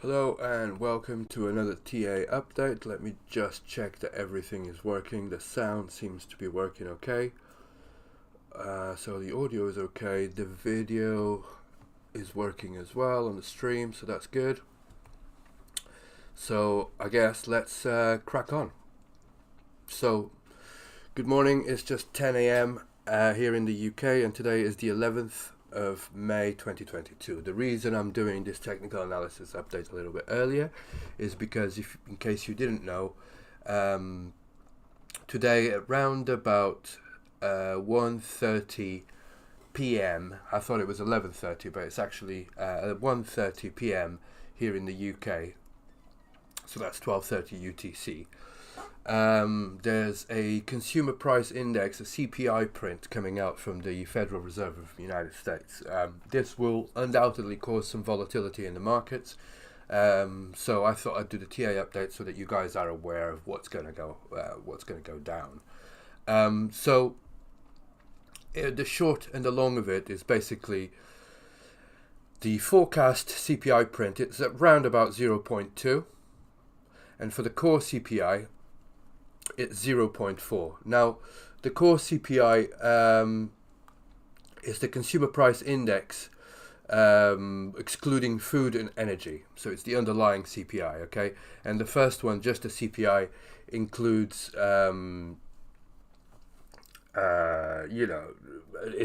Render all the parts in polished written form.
Hello and welcome to another TA update. Let me just check that everything is working. The sound seems to be working okay. So the audio is okay. The video is working as well on the stream, so that's good. So I guess let's crack on. So good morning, it's just 10 a.m. Here in the UK, and today is the 11th of May 2022. The reason I'm doing this technical analysis update a little bit earlier is because, in case you didn't know, today at round about 1:30 p.m. I thought it was 11:30, but it's actually 1:30 p.m. here in the UK. So that's 12:30 UTC. There's a consumer price index, a CPI print coming out from the Federal Reserve of the United States. This will undoubtedly cause some volatility in the markets. So I thought I'd do the TA update so that you guys are aware of what's going to go down. So the short and the long of it is basically the forecast CPI print. It's at round about 0.2, and for the core CPI, it's 0.4. Now, the core CPI is the consumer price index, excluding food and energy. So it's the underlying CPI, okay? And the first one, just the CPI, includes, it's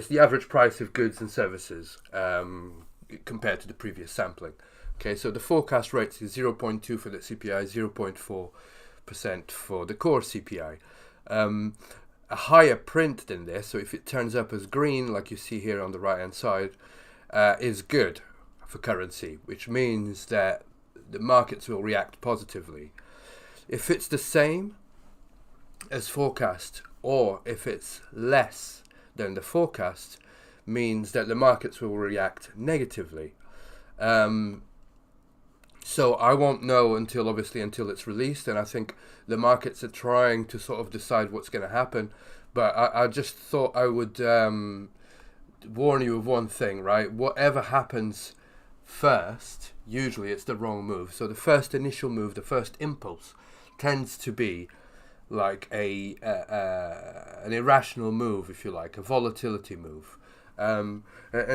the average price of goods and services compared to the previous sampling. Okay, so the forecast rate is 0.2 for the CPI, 0.4% for the core CPI. A higher print than this, so if it turns up as green, like you see here on the right hand side, is good for currency, which means that the markets will react positively. If it's the same as forecast, or if it's less than the forecast, means that the markets will react negatively. So I won't know until it's released, and I think the markets are trying to sort of decide what's going to happen. But I just thought I would warn you of one thing, right? Whatever happens first, usually it's the wrong move. So the first initial move, the first impulse, tends to be like an irrational move, if you like, a volatility move. And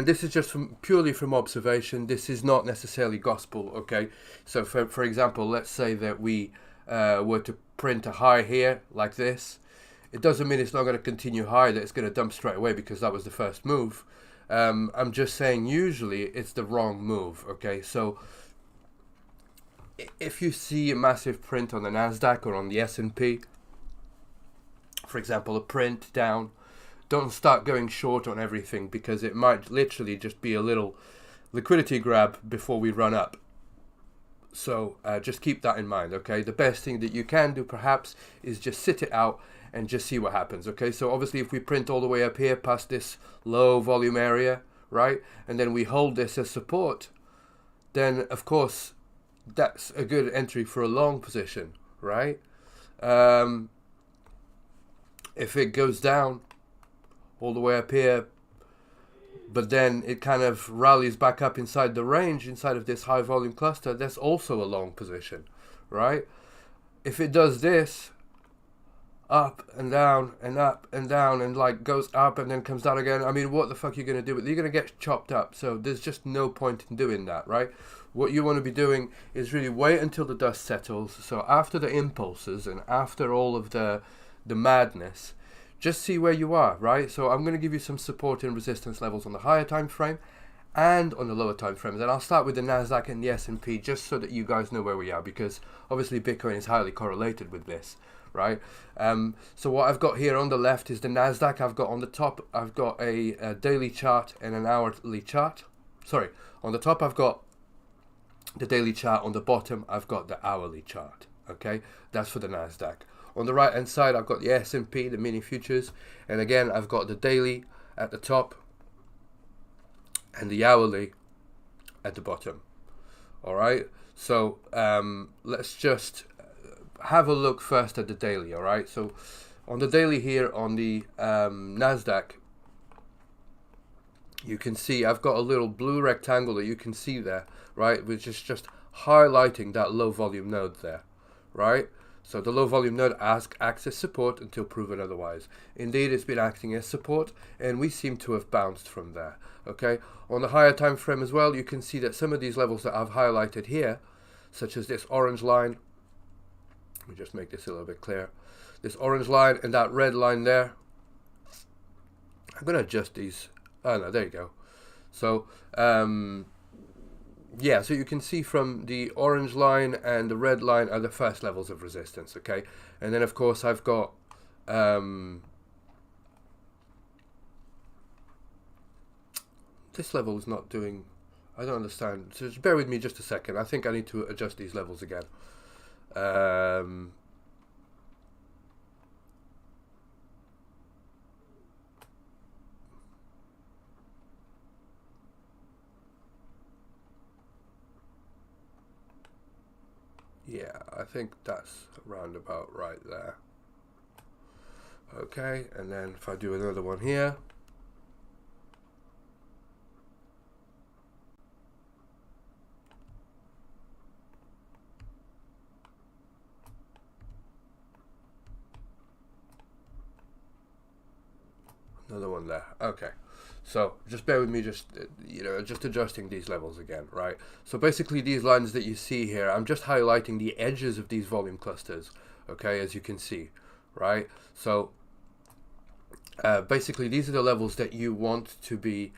this is just purely from observation. This is not necessarily gospel, okay? So for example, let's say that we were to print a high here like this. It doesn't mean it's not going to continue high, that it's going to dump straight away because that was the first move. I'm just saying usually it's the wrong move, okay? So if you see a massive print on the NASDAQ or on the S&P, for example, a print down, don't start going short on everything, because it might literally just be a little liquidity grab before we run up. So just keep that in mind, okay? The best thing that you can do perhaps is just sit it out and just see what happens, okay? So obviously if we print all the way up here past this low volume area, right, and then we hold this as support, then of course that's a good entry for a long position, right? If it goes down all the way up here, but then it kind of rallies back up inside the range, inside of this high volume cluster, that's also a long position, right? If it does this, up and down and up and down, and like goes up and then comes down again, I mean, what the fuck are you going to do with it? You're going to get chopped up. So there's just no point in doing that, right? What you want to be doing is really wait until the dust settles. So after the impulses and after all of the madness, just see where you are, right? So I'm going to give you some support and resistance levels on the higher time frame and on the lower time frames. And I'll start with the NASDAQ and the S&P just so that you guys know where we are, because obviously Bitcoin is highly correlated with this, right? So what I've got here on the left is the NASDAQ. I've got on the top, I've got a daily chart and an hourly chart. Sorry, on the top I've got the daily chart. On the bottom I've got the hourly chart, okay? That's for the NASDAQ. On the right hand side I've got the S&P, the mini futures, and again I've got the daily at the top and the hourly at the bottom. Alright, so let's just have a look first at the daily. Alright, so on the daily here on the NASDAQ, you can see I've got a little blue rectangle that you can see there, right, which is just highlighting that low volume node there, right? So the low volume node acts as support until proven otherwise. Indeed, it's been acting as support, and we seem to have bounced from there. Okay, on the higher time frame as well, you can see that some of these levels that I've highlighted here, such as this orange line, let me just make this a little bit clear. This orange line and that red line there, I'm going to adjust these. Oh no, there you go. So yeah, so you can see from the orange line and the red line are the first levels of resistance, okay? And then of course I've got this level is not doing, I don't understand. So just bear with me just a second. I think I need to adjust these levels again. Yeah, I think that's around about right there. Okay, and then if I do another one here, another one there. Okay, so just bear with me, just just adjusting these levels again, right? So basically these lines that you see here, I'm just highlighting the edges of these volume clusters, okay, as you can see, right? So basically these are the levels that you want to be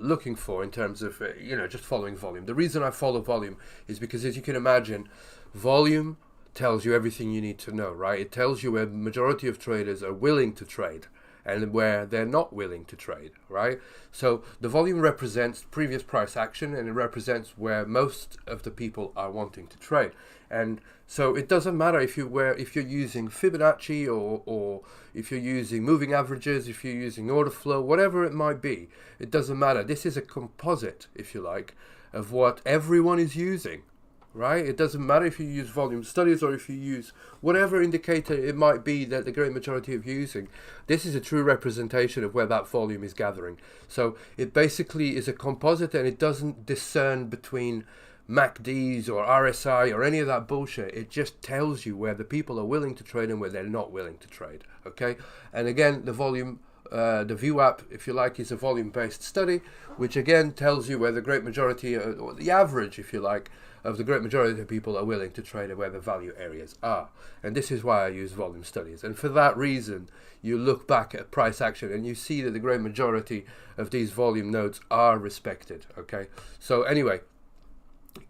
looking for in terms of just following volume. The reason I follow volume is because, as you can imagine, volume tells you everything you need to know, right? It tells you where the majority of traders are willing to trade and where they're not willing to trade, right? So the volume represents previous price action, and it represents where most of the people are wanting to trade. And so it doesn't matter if you're using Fibonacci or if you're using moving averages, if you're using order flow, whatever it might be, it doesn't matter. This is a composite, if you like, of what everyone is using, right? It doesn't matter if you use volume studies or if you use whatever indicator it might be that the great majority of using. This is a true representation of where that volume is gathering. So it basically is a composite, and it doesn't discern between MACDs or RSI or any of that bullshit. It just tells you where the people are willing to trade and where they're not willing to trade, okay? And again, the volume, the VWAP, if you like, is a volume-based study, which again tells you where the great majority, or the average, if you like, of the great majority of people are willing to trade and where the value areas are. And this is why I use volume studies. And for that reason, you look back at price action and you see that the great majority of these volume nodes are respected, okay? So anyway,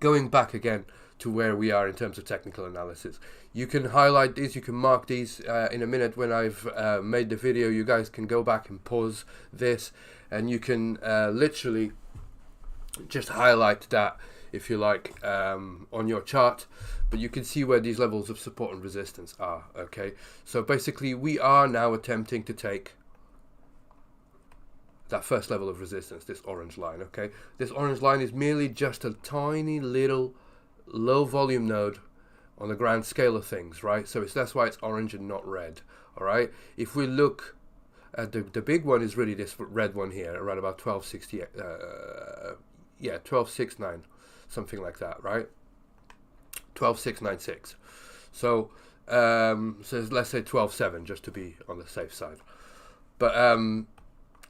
going back again to where we are in terms of technical analysis, you can highlight these, you can mark these in a minute when I've made the video. You guys can go back and pause this, and you can literally just highlight that, if you like, on your chart, but you can see where these levels of support and resistance are, okay? So basically we are now attempting to take that first level of resistance, this orange line, okay? This orange line is merely just a tiny little low volume node on the grand scale of things, right? So that's why it's orange and not red, all right? If we look at the big one, is really this red one here, around about 1260, yeah, 1269, something like that, right? 12696. So so let's say 127, just to be on the safe side. But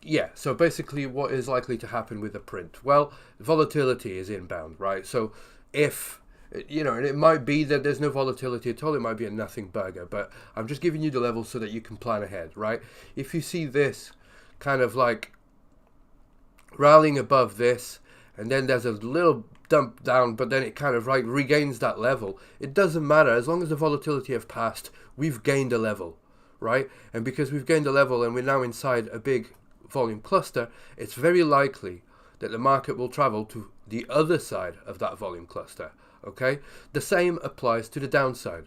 yeah, so basically what is likely to happen with the print? Well, volatility is inbound, right? So if, and it might be that there's no volatility at all, it might be a nothing burger, but I'm just giving you the levels so that you can plan ahead, right? If you see this kind of like rallying above this, and then there's a little dump down, but then it kind of like regains that level, it doesn't matter. As long as the volatility have passed, we've gained a level, right? And because we've gained a level and we're now inside a big volume cluster, it's very likely that the market will travel to the other side of that volume cluster, okay? The same applies to the downside,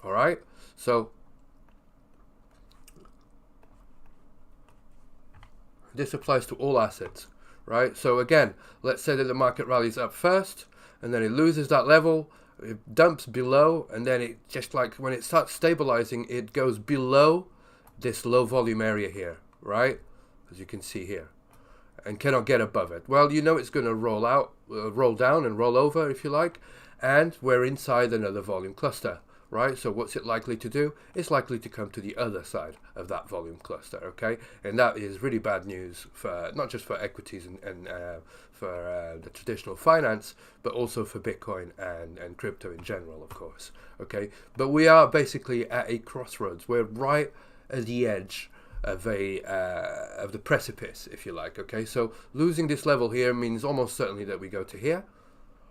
all right? So this applies to all assets, right? So again, let's say that the market rallies up first, and then it loses that level, it dumps below, and then it just like when it starts stabilizing, it goes below this low volume area here, right? As you can see here. and cannot get above it. Well, you know it's going to roll out, roll down and roll over, if you like, and we're inside another volume cluster, right? So what's it likely to do? It's likely to come to the other side of that volume cluster, okay? And that is really bad news for not just for equities and for the traditional finance, but also for Bitcoin and crypto in general, of course, okay? But we are basically at a crossroads. We're right at the edge of the precipice, if you like, okay? So losing this level here means almost certainly that we go to here,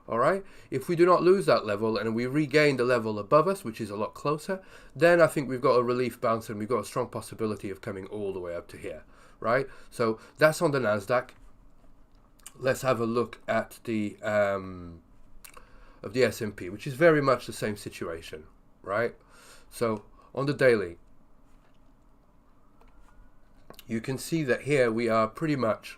all right? If we do not lose that level and we regain the level above us, which is a lot closer, then I think we've got a relief bounce and we've got a strong possibility of coming all the way up to here, right? So that's on the NASDAQ. Let's have a look at the of the S&P, which is very much the same situation, right? So on the daily, you can see that here we are pretty much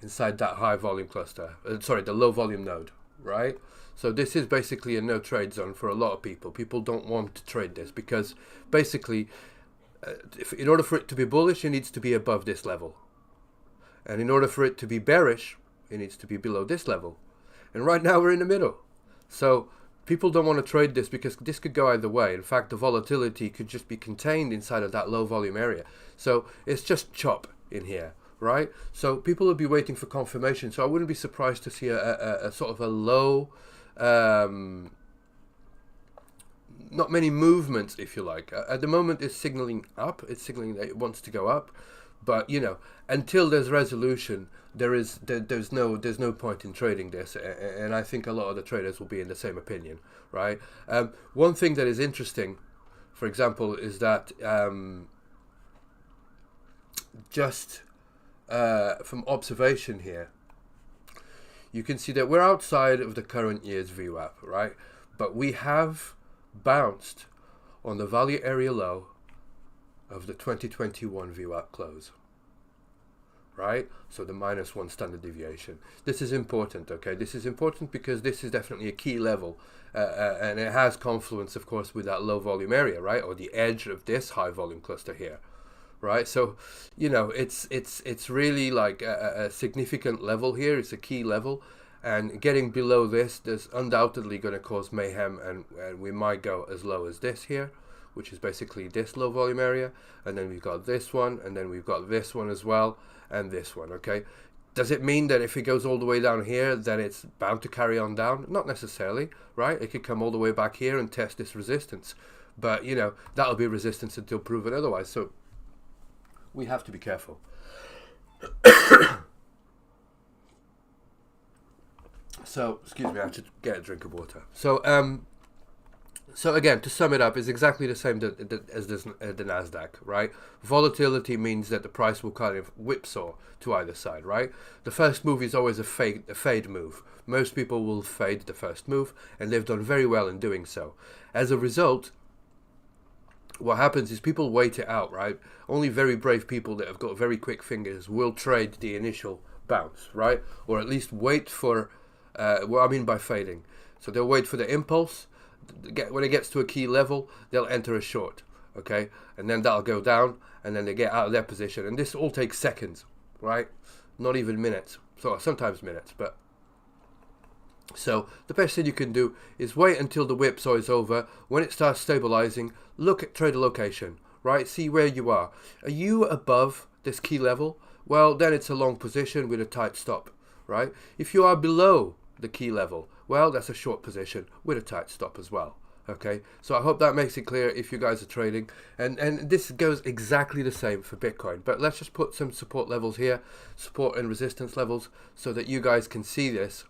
inside that high volume cluster, the low volume node, right? So this is basically a no trade zone for a lot of people. People don't want to trade this because basically in order for it to be bullish, it needs to be above this level. And in order for it to be bearish, it needs to be below this level. And right now we're in the middle. So people don't want to trade this because this could go either way. In fact, the volatility could just be contained inside of that low volume area. So it's just chop in here, right? So people will be waiting for confirmation. So I wouldn't be surprised to see a sort of a low, not many movements, if you like. At the moment, it's signaling up. It's signaling that it wants to go up. But, you know, until there's resolution, there's no point in trading this, and I think a lot of the traders will be in the same opinion, right? One thing that is interesting, for example, is that just from observation here, you can see that we're outside of the current year's VWAP, right? But we have bounced on the value area low of the 2021 VWAP close, right? So the -1 standard deviation. This is important, okay? This is important because this is definitely a key level, and it has confluence, of course, with that low volume area, right? Or the edge of this high volume cluster here, right? So, you know, it's really like a significant level here. It's a key level, and getting below this, there's undoubtedly going to cause mayhem, and we might go as low as this here, which is basically this low volume area, and then we've got this one, and then we've got this one as well, and this one, okay? Does it mean that if it goes all the way down here, then it's bound to carry on down? Not necessarily, right? It could come all the way back here and test this resistance, but, you know, that'll be resistance until proven otherwise, so we have to be careful. So, excuse me, I have to get a drink of water. So again, to sum it up, it's exactly the same as the NASDAQ, right? Volatility means that the price will kind of whipsaw to either side, right? The first move is always a fade move. Most people will fade the first move, and they've done very well in doing so. As a result, what happens is people wait it out, right? Only very brave people that have got very quick fingers will trade the initial bounce, right? Or at least wait for, what I mean by fading. So they'll wait for the impulse. When it gets to a key level, they'll enter a short, okay? And then that'll go down, and then they get out of their position. And this all takes seconds, right? Not even minutes. So sometimes minutes, but... So the best thing you can do is wait until the whipsaw is over. When it starts stabilizing, look at trader location, right? See where you are. Are you above this key level? Well, then it's a long position with a tight stop, right? If you are below the key level, well, that's a short position with a tight stop as well, okay? So I hope that makes it clear if you guys are trading, and this goes exactly the same for Bitcoin, but let's just put some support levels here, support and resistance levels, so that you guys can see this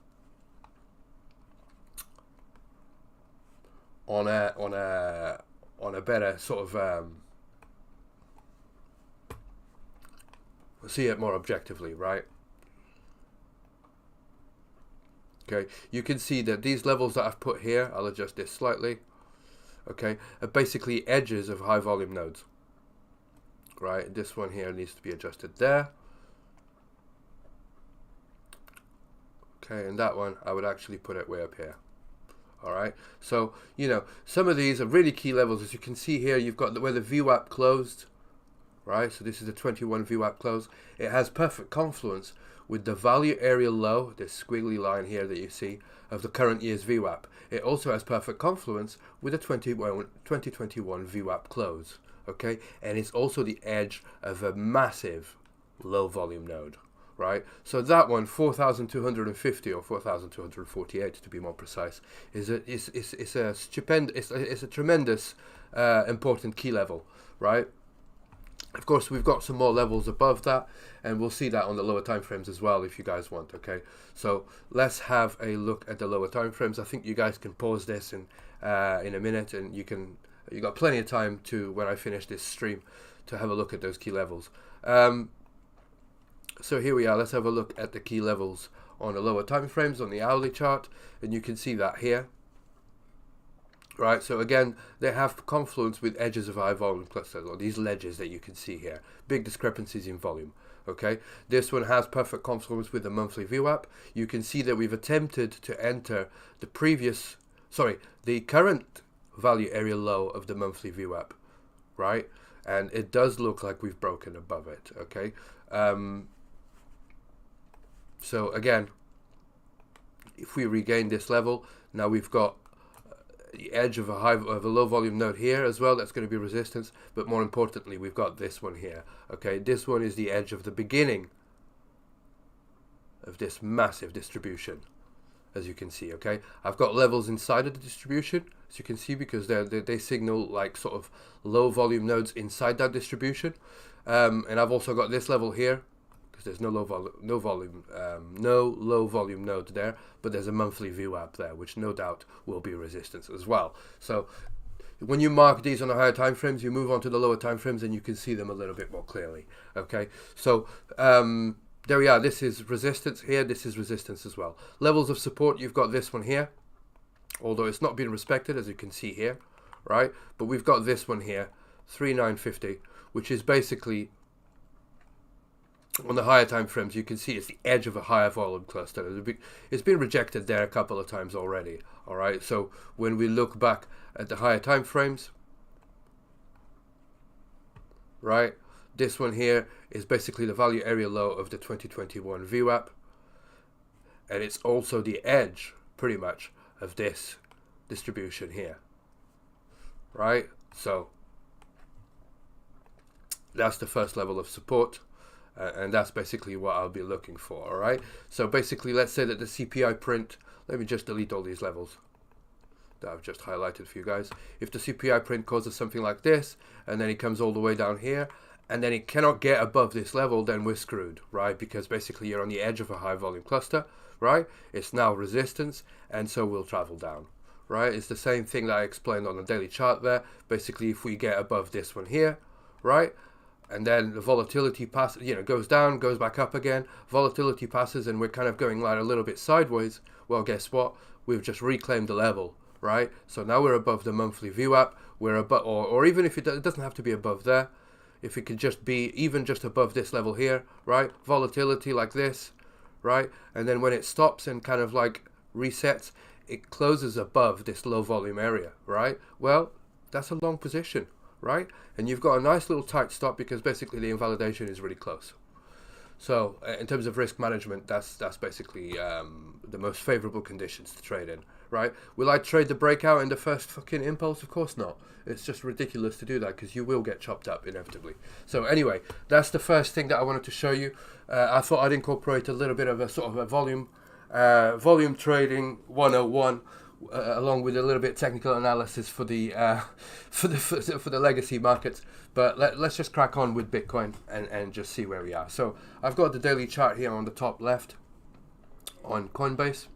on a better sort of see it more objectively, right? Okay, you can see that these levels that I've put here, I'll adjust this slightly, okay, are basically edges of high volume nodes, right? This one here needs to be adjusted there, okay, and that one I would actually put it way up here. All right, so, you know, some of these are really key levels. As you can see here, you've got where the VWAP closed, right? So this is the 21 VWAP close. It has perfect confluence with the value area low, this squiggly line here that you see, of the current year's VWAP. It also has perfect confluence with the 2021 VWAP close, okay? And it's also the edge of a massive low volume node, right? So that one, 4,250 or 4,248 to be more precise, is a tremendous important key level, right? Of course, we've got some more levels above that, and we'll see that on the lower time frames as well if you guys want, okay? So let's have a look at the lower time frames. I think you guys can pause this in a minute, and you got plenty of time to, when I finish this stream, to have a look at those key levels. So here we are. Let's have a look at the key levels on the lower time frames on the hourly chart, and you can see that here. Right, so again, they have confluence with edges of high volume clusters, or these ledges that you can see here. Big discrepancies in volume. Okay, this one has perfect confluence with the monthly VWAP. You can see that we've attempted to enter the current value area low of the monthly VWAP, right? And it does look like we've broken above it. Okay, so again, if we regain this level, now we've got the edge of a low volume node here as well. That's going to be resistance, but more importantly, we've got this one here. Okay, this one is the edge of the beginning of this massive distribution, as you can see. Okay, I've got levels inside of the distribution, as you can see, because they signal like sort of low volume nodes inside that distribution, and I've also got this level here, because there's no low volume node there, but there's a monthly VWAP there, which no doubt will be resistance as well. So when you mark these on the higher time frames, you move on to the lower time frames, and you can see them a little bit more clearly. Okay, so there we are. This is resistance here. This is resistance as well. Levels of support, you've got this one here, although it's not being respected, as you can see here, right? But we've got this one here, 3,950, which is basically, on the higher time frames, you can see it's the edge of a higher volume cluster. It's been rejected there a couple of times already. All right, so when we look back at the higher time frames, right, this one here is basically the value area low of the 2021 VWAP, and it's also the edge, pretty much, of this distribution here. Right, so that's the first level of support. And that's basically what I'll be looking for. All right, so basically, let's say that the CPI print, let me just delete all these levels that I've just highlighted for you guys. If the CPI print causes something like this, and then it comes all the way down here, and then it cannot get above this level, then we're screwed, right? Because basically you're on the edge of a high volume cluster, right? It's now resistance, and so we'll travel down, right? It's the same thing that I explained on the daily chart there. Basically, if we get above this one here, right, and then the volatility passes, goes down, goes back up again, volatility passes, and we're kind of going like a little bit sideways, well, guess what? We've just reclaimed the level, right? So now we're above the monthly VWAP, we're above, or even if it doesn't have to be above there, if it could just be even just above this level here, right? Volatility like this, right? And then when it stops and kind of like resets, it closes above this low volume area, right? Well, that's a long position, right? And you've got a nice little tight stop, because basically the invalidation is really close. So in terms of risk management, that's basically the most favorable conditions to trade in, right? Will I trade the breakout in the first fucking impulse? Of course not. It's just ridiculous to do that, because you will get chopped up inevitably. So anyway, that's the first thing that I wanted to show you. I thought I'd incorporate a little bit of a sort of a volume trading 101. Along with a little bit of technical analysis for the legacy markets, but let's just crack on with Bitcoin and just see where we are. So I've got the daily chart here on the top left on Coinbase.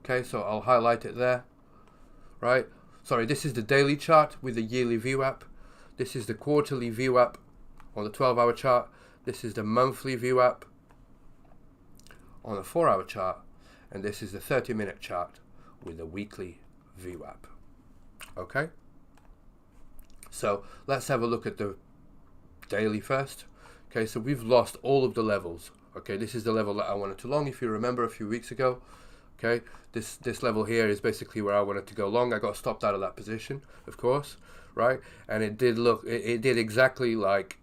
Okay, so I'll highlight it there. Right, sorry, this is the daily chart with the yearly VWAP. This is the quarterly VWAP on the 12-hour chart. This is the monthly VWAP on the 4-hour chart, and this is the 30-minute chart with a weekly VWAP. Okay, so let's have a look at the daily first. Okay, so we've lost all of the levels. Okay, this is the level that I wanted to long, if you remember a few weeks ago. Okay, this level here is basically where I wanted to go long. I got stopped out of that position, of course, right? And it did exactly like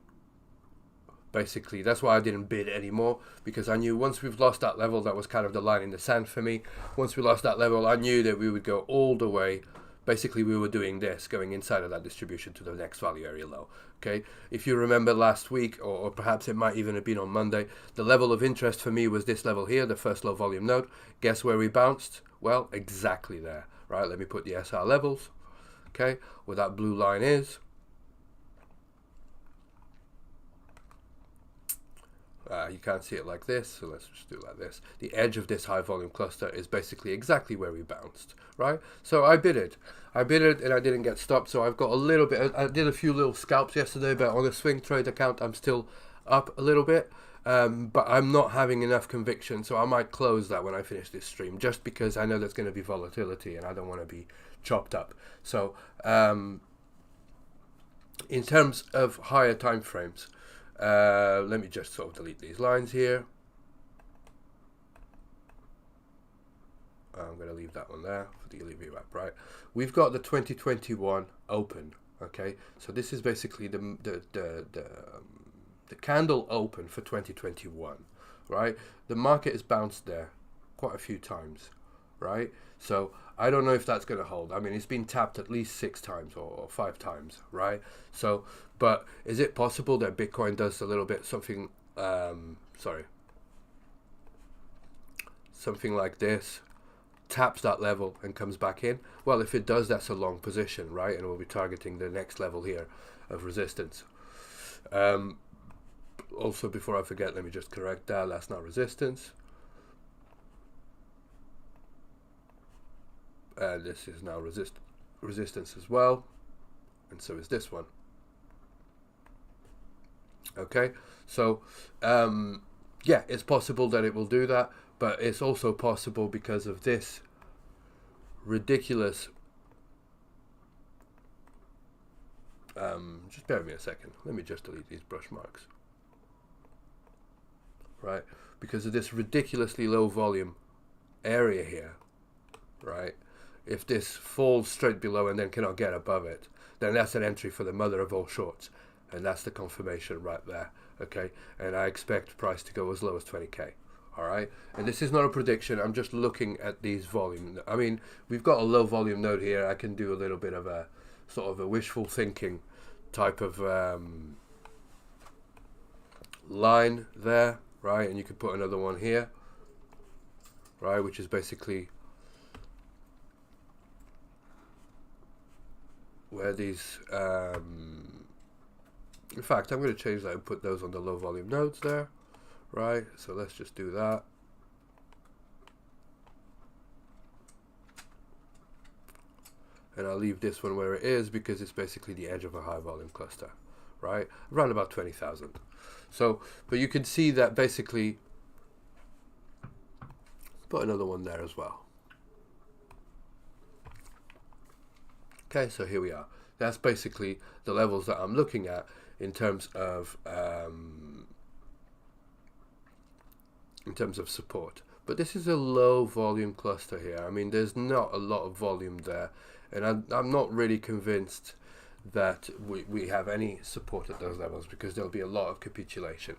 Basically, that's why I didn't bid anymore, because I knew once we've lost that level, that was kind of the line in the sand for me. Once we lost that level, I knew that we would go all the way. Basically, we were doing this, going inside of that distribution to the next value area low. Okay, if you remember last week, or perhaps it might even have been on Monday, the level of interest for me was this level here, the first low volume node. Guess where we bounced? Well, exactly there. Right, let me put the SR levels. Okay, where that blue line is. You can't see it like this, so let's just do it like this. The edge of this high volume cluster is basically exactly where we bounced, right? So I bid it and I didn't get stopped, so I've got a little bit, I did a few little scalps yesterday, but on the swing trade account I'm still up a little bit, but I'm not having enough conviction, so I might close that when I finish this stream, just because I know there's going to be volatility and I don't want to be chopped up. So in terms of higher time frames, let me just sort of delete these lines here. I'm going to leave that one there for the AAVE, right? We've got the 2021 open, okay? So this is basically the candle open for 2021, right? The market has bounced there quite a few times, right? So I don't know if that's going to hold. I mean, it's been tapped at least 6 times or 5 times, right? So, but is it possible that Bitcoin does a little bit something, something like this, taps that level and comes back in? Well, if it does, that's a long position, right? And we'll be targeting the next level here of resistance. Also, before I forget, let me just correct that. That's not resistance. This is now resistance as well, and so is this one. Okay, so yeah, it's possible that it will do that, but it's also possible because of this ridiculous just bear with me a second, let me just delete these brush marks, right? Because of this ridiculously low volume area here, right? If this falls straight below and then cannot get above it, then that's an entry for the mother of all shorts, and that's the confirmation right there. Okay, and I expect price to go as low as 20k. All right, and this is not a prediction, I'm just looking at these volume. I mean, we've got a low volume node here. I can do a little bit of a sort of a wishful thinking type of line there, right? And you could put another one here, right, which is basically where these in fact, I'm going to change that and put those on the low volume nodes there, right? So let's just do that. And I'll leave this one where it is because it's basically the edge of a high volume cluster, right? Around about 20,000. So, but you can see that basically, put another one there as well. Okay, so here we are. That's basically the levels that I'm looking at in terms of support. But this is a low volume cluster here. I mean, there's not a lot of volume there, and I'm not really convinced that we have any support at those levels, because there'll be a lot of capitulation.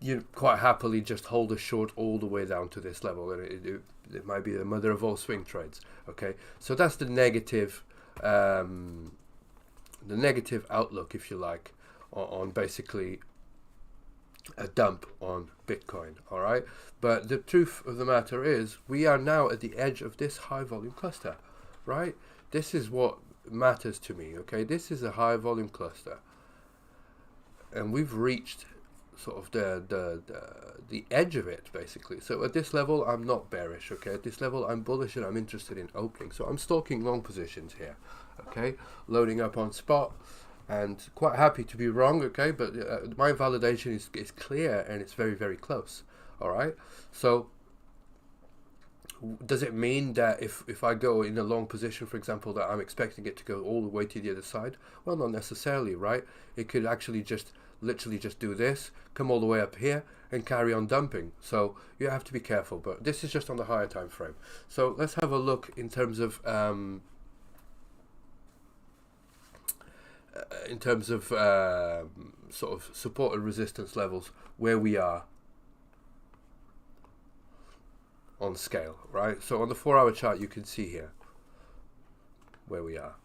You quite happily just hold a short all the way down to this level, and it might be the mother of all swing trades. Okay, so that's the negative outlook, if you like, on basically a dump on Bitcoin. All right, but the truth of the matter is we are now at the edge of this high volume cluster, right? This is what matters to me. Okay, this is a high volume cluster, and we've reached sort of the edge of it, basically. So at this level I'm not bearish. Okay, at this level I'm bullish and I'm interested in opening, so I'm stalking long positions here. Okay, loading up on spot, and quite happy to be wrong. Okay, but my validation is clear and it's very, very close. All right, so does it mean that if I go in a long position, for example, that I'm expecting it to go all the way to the other side? Well, not necessarily, right? It could actually literally just do this, come all the way up here and carry on dumping. So you have to be careful, but this is just on the higher time frame. So let's have a look in terms of in terms of sort of support and resistance levels, where we are on scale, right? So on the 4-hour chart, you can see here where we are,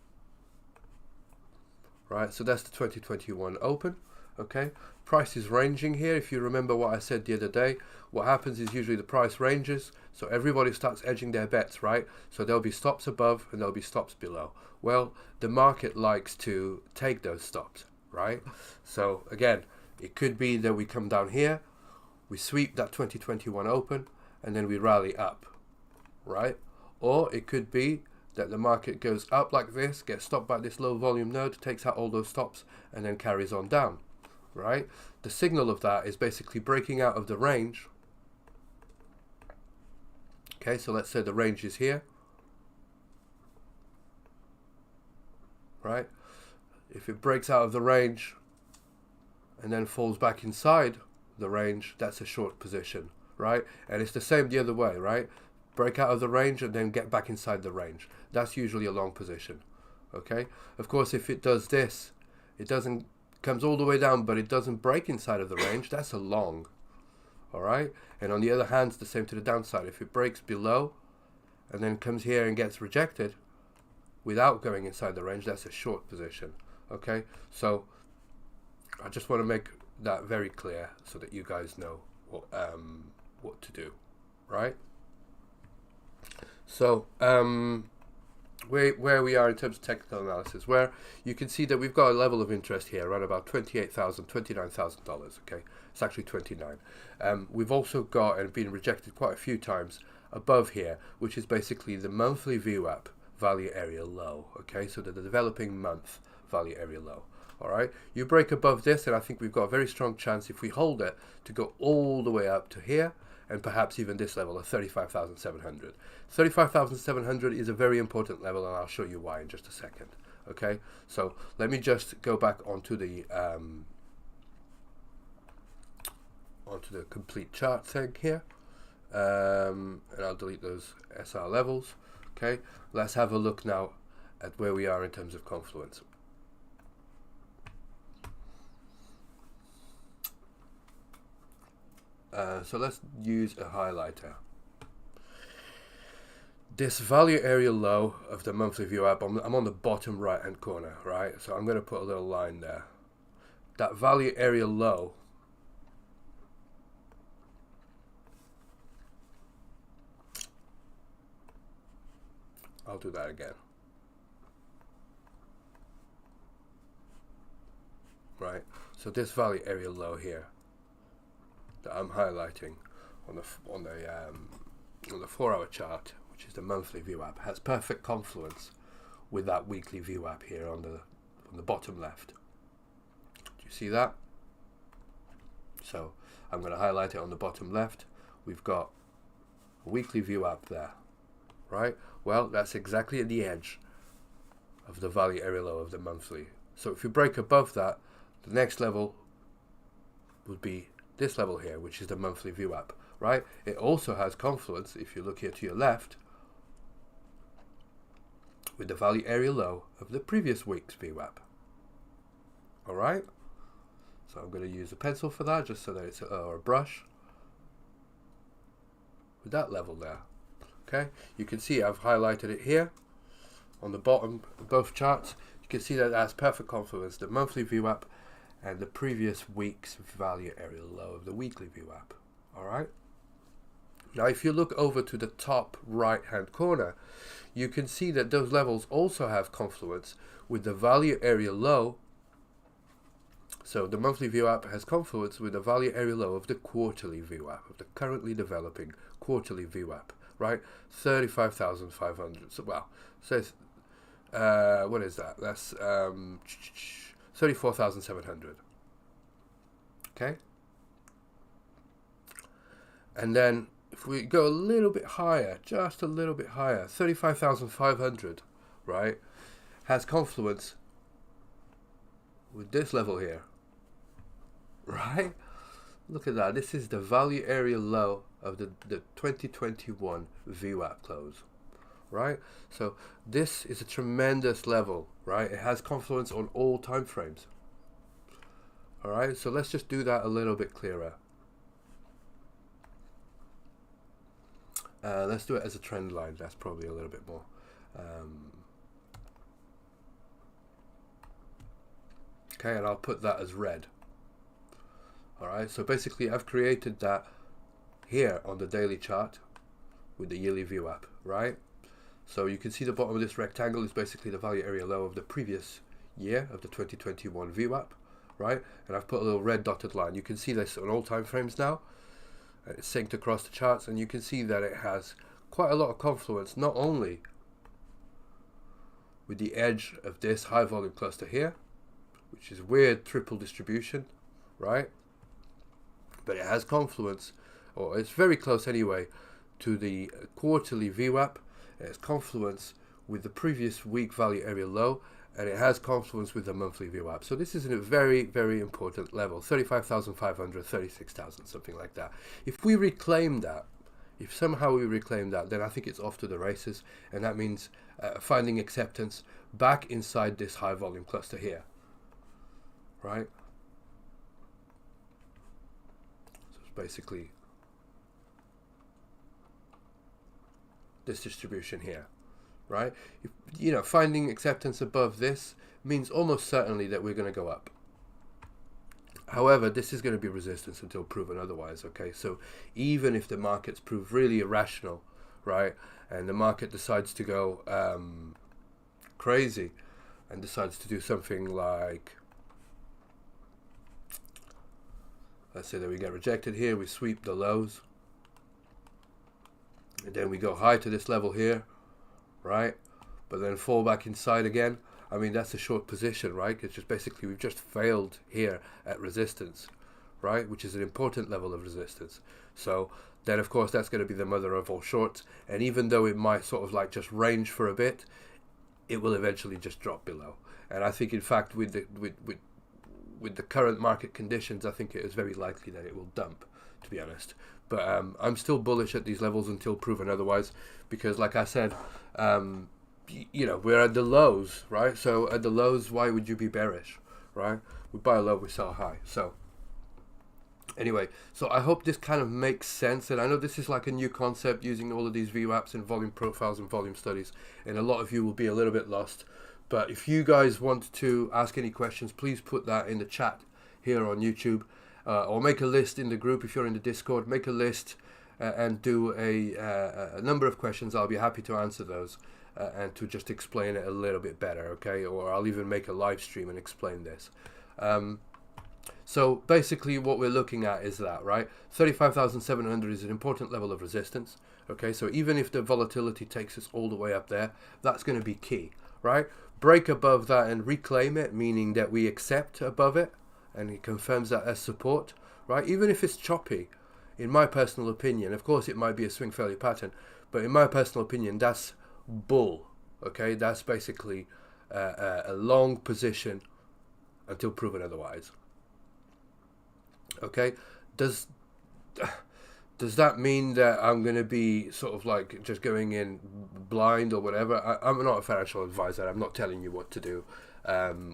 right? So that's the 2021 open. Okay, price is ranging here. If you remember what I said the other day, what happens is usually the price ranges, so everybody starts edging their bets, right? So there'll be stops above and there'll be stops below. Well, the market likes to take those stops, right? So again, it could be that we come down here, we sweep that 2021 open, and then we rally up, right? Or it could be that the market goes up like this, gets stopped by this low volume node, takes out all those stops, and then carries on down, right? The signal of that is basically breaking out of the range. Okay, so let's say the range is here, right? If it breaks out of the range and then falls back inside the range, that's a short position, right? And it's the same the other way, right? Break out of the range and then get back inside the range. That's usually a long position, okay? Of course, if it does this, it comes all the way down, but it doesn't break inside of the range, that's a long, all right? And on the other hand, it's the same to the downside. If it breaks below and then comes here and gets rejected without going inside the range, that's a short position, okay? So I just want to make that very clear so that you guys know what to do, right? So where we are in terms of technical analysis, where you can see that we've got a level of interest here around about $28,000, $29,000, okay? It's actually 29. We've also got, and been rejected quite a few times, above here, which is basically the monthly VWAP value area low, okay? So the developing month value area low, all right? You break above this, and I think we've got a very strong chance, if we hold it, to go all the way up to here, and perhaps even this level of 35,700. 35,700 is a very important level, and I'll show you why in just a second, okay? So let me just go back onto the complete chart thing here, and I'll delete those SR levels, okay? Let's have a look now at where we are in terms of confluence. So let's use a highlighter. This value area low of the monthly VWAP, I'm on the bottom right hand corner, right? So I'm going to put a little line there. That value area low I'll do that again. Right, so this value area low here that I'm highlighting on the 4-hour chart, which is the monthly VWAP, has perfect confluence with that weekly VWAP here on the bottom left. Do you see that? So I'm going to highlight it on the bottom left. We've got a weekly VWAP there, right? Well, that's exactly at the edge of the value area low of the monthly. So if you break above that, the next level would be this level here, which is the monthly VWAP, right? It also has confluence, if you look here to your left, with the value area low of the previous week's VWAP. All right? So I'm going to use a pencil for that, just so that it's or a brush with that level there. Okay? You can see I've highlighted it here on the bottom of both charts. You can see that it has perfect confluence, the monthly VWAP and the previous week's value area low of the weekly VWAP. All right? Now, if you look over to the top right-hand corner, you can see that those levels also have confluence with the value area low. So the monthly VWAP has confluence with the value area low of the quarterly VWAP, of the currently developing quarterly VWAP, right? 35,500. So, well, says, what is that? That's 34,700. Okay? And then if we go a little bit higher, just a little bit higher, 35,500, right, has confluence with this level here, right? Look at that. This is the value area low of the 2021 VWAP close, right? So this is a tremendous level, right? It has confluence on all time frames. All right, so let's just do that a little bit clearer. Let's do it as a trend line. That's probably a little bit more. Okay, and I'll put that as red. All right, so basically I've created that here on the daily chart with the yearly VWAP, right? So you can see the bottom of this rectangle is basically the value area low of the previous year of the 2021 VWAP, right? And I've put a little red dotted line. You can see this on all time frames now. It's synced across the charts, and you can see that it has quite a lot of confluence, not only with the edge of this high volume cluster here, which is weird triple distribution, right? But it has confluence, or it's very close anyway, to the quarterly VWAP. It has confluence with the previous week value area low, and it has confluence with the monthly VWAP. So this is a very, very important level, 35,500, 36,000, something like that. If we reclaim that, if somehow we reclaim that, then I think it's off to the races, and that means finding acceptance back inside this high volume cluster here, right? So it's basically this distribution here, right? You know, finding acceptance above this means almost certainly that we're going to go up. However, this is going to be resistance until proven otherwise, okay? So even if the markets prove really irrational, right, and the market decides to go crazy and decides to do something like, let's say that we get rejected here, we sweep the lows, and then we go high to this level here, right? But then fall back inside again. I mean, that's a short position, right? It's just basically we've just failed here at resistance, right? Which is an important level of resistance. So then, of course, that's going to be the mother of all shorts. And even though it might sort of like just range for a bit, it will eventually just drop below. And I think, in fact, with the current market conditions, I think it is very likely that it will dump, to be honest. But I'm still bullish at these levels until proven otherwise, because like I said, you know, we're at the lows, right? So at the lows, why would you be bearish, right? We buy low, we sell high. So anyway, so I hope this kind of makes sense. And I know this is like a new concept, using all of these VWAPs and volume profiles and volume studies, and a lot of you will be a little bit lost. But if you guys want to ask any questions, please put that in the chat here on YouTube. Or make a list in the group if you're in the Discord. Make a list and do a number of questions. I'll be happy to answer those and to just explain it a little bit better, okay? Or I'll even make a live stream and explain this. So basically what we're looking at is that, right? 35,700 is an important level of resistance, okay? So even if the volatility takes us all the way up there, that's going to be key, right? Break above that and reclaim it, meaning that we accept above it, and it confirms that as support, right? Even if it's choppy, in my personal opinion, of course it might be a swing failure pattern, but in my personal opinion, that's bull, okay? That's basically a long position until proven otherwise, okay? Does that mean that I'm going to be sort of like just going in blind or whatever? I'm not a financial advisor. I'm not telling you what to do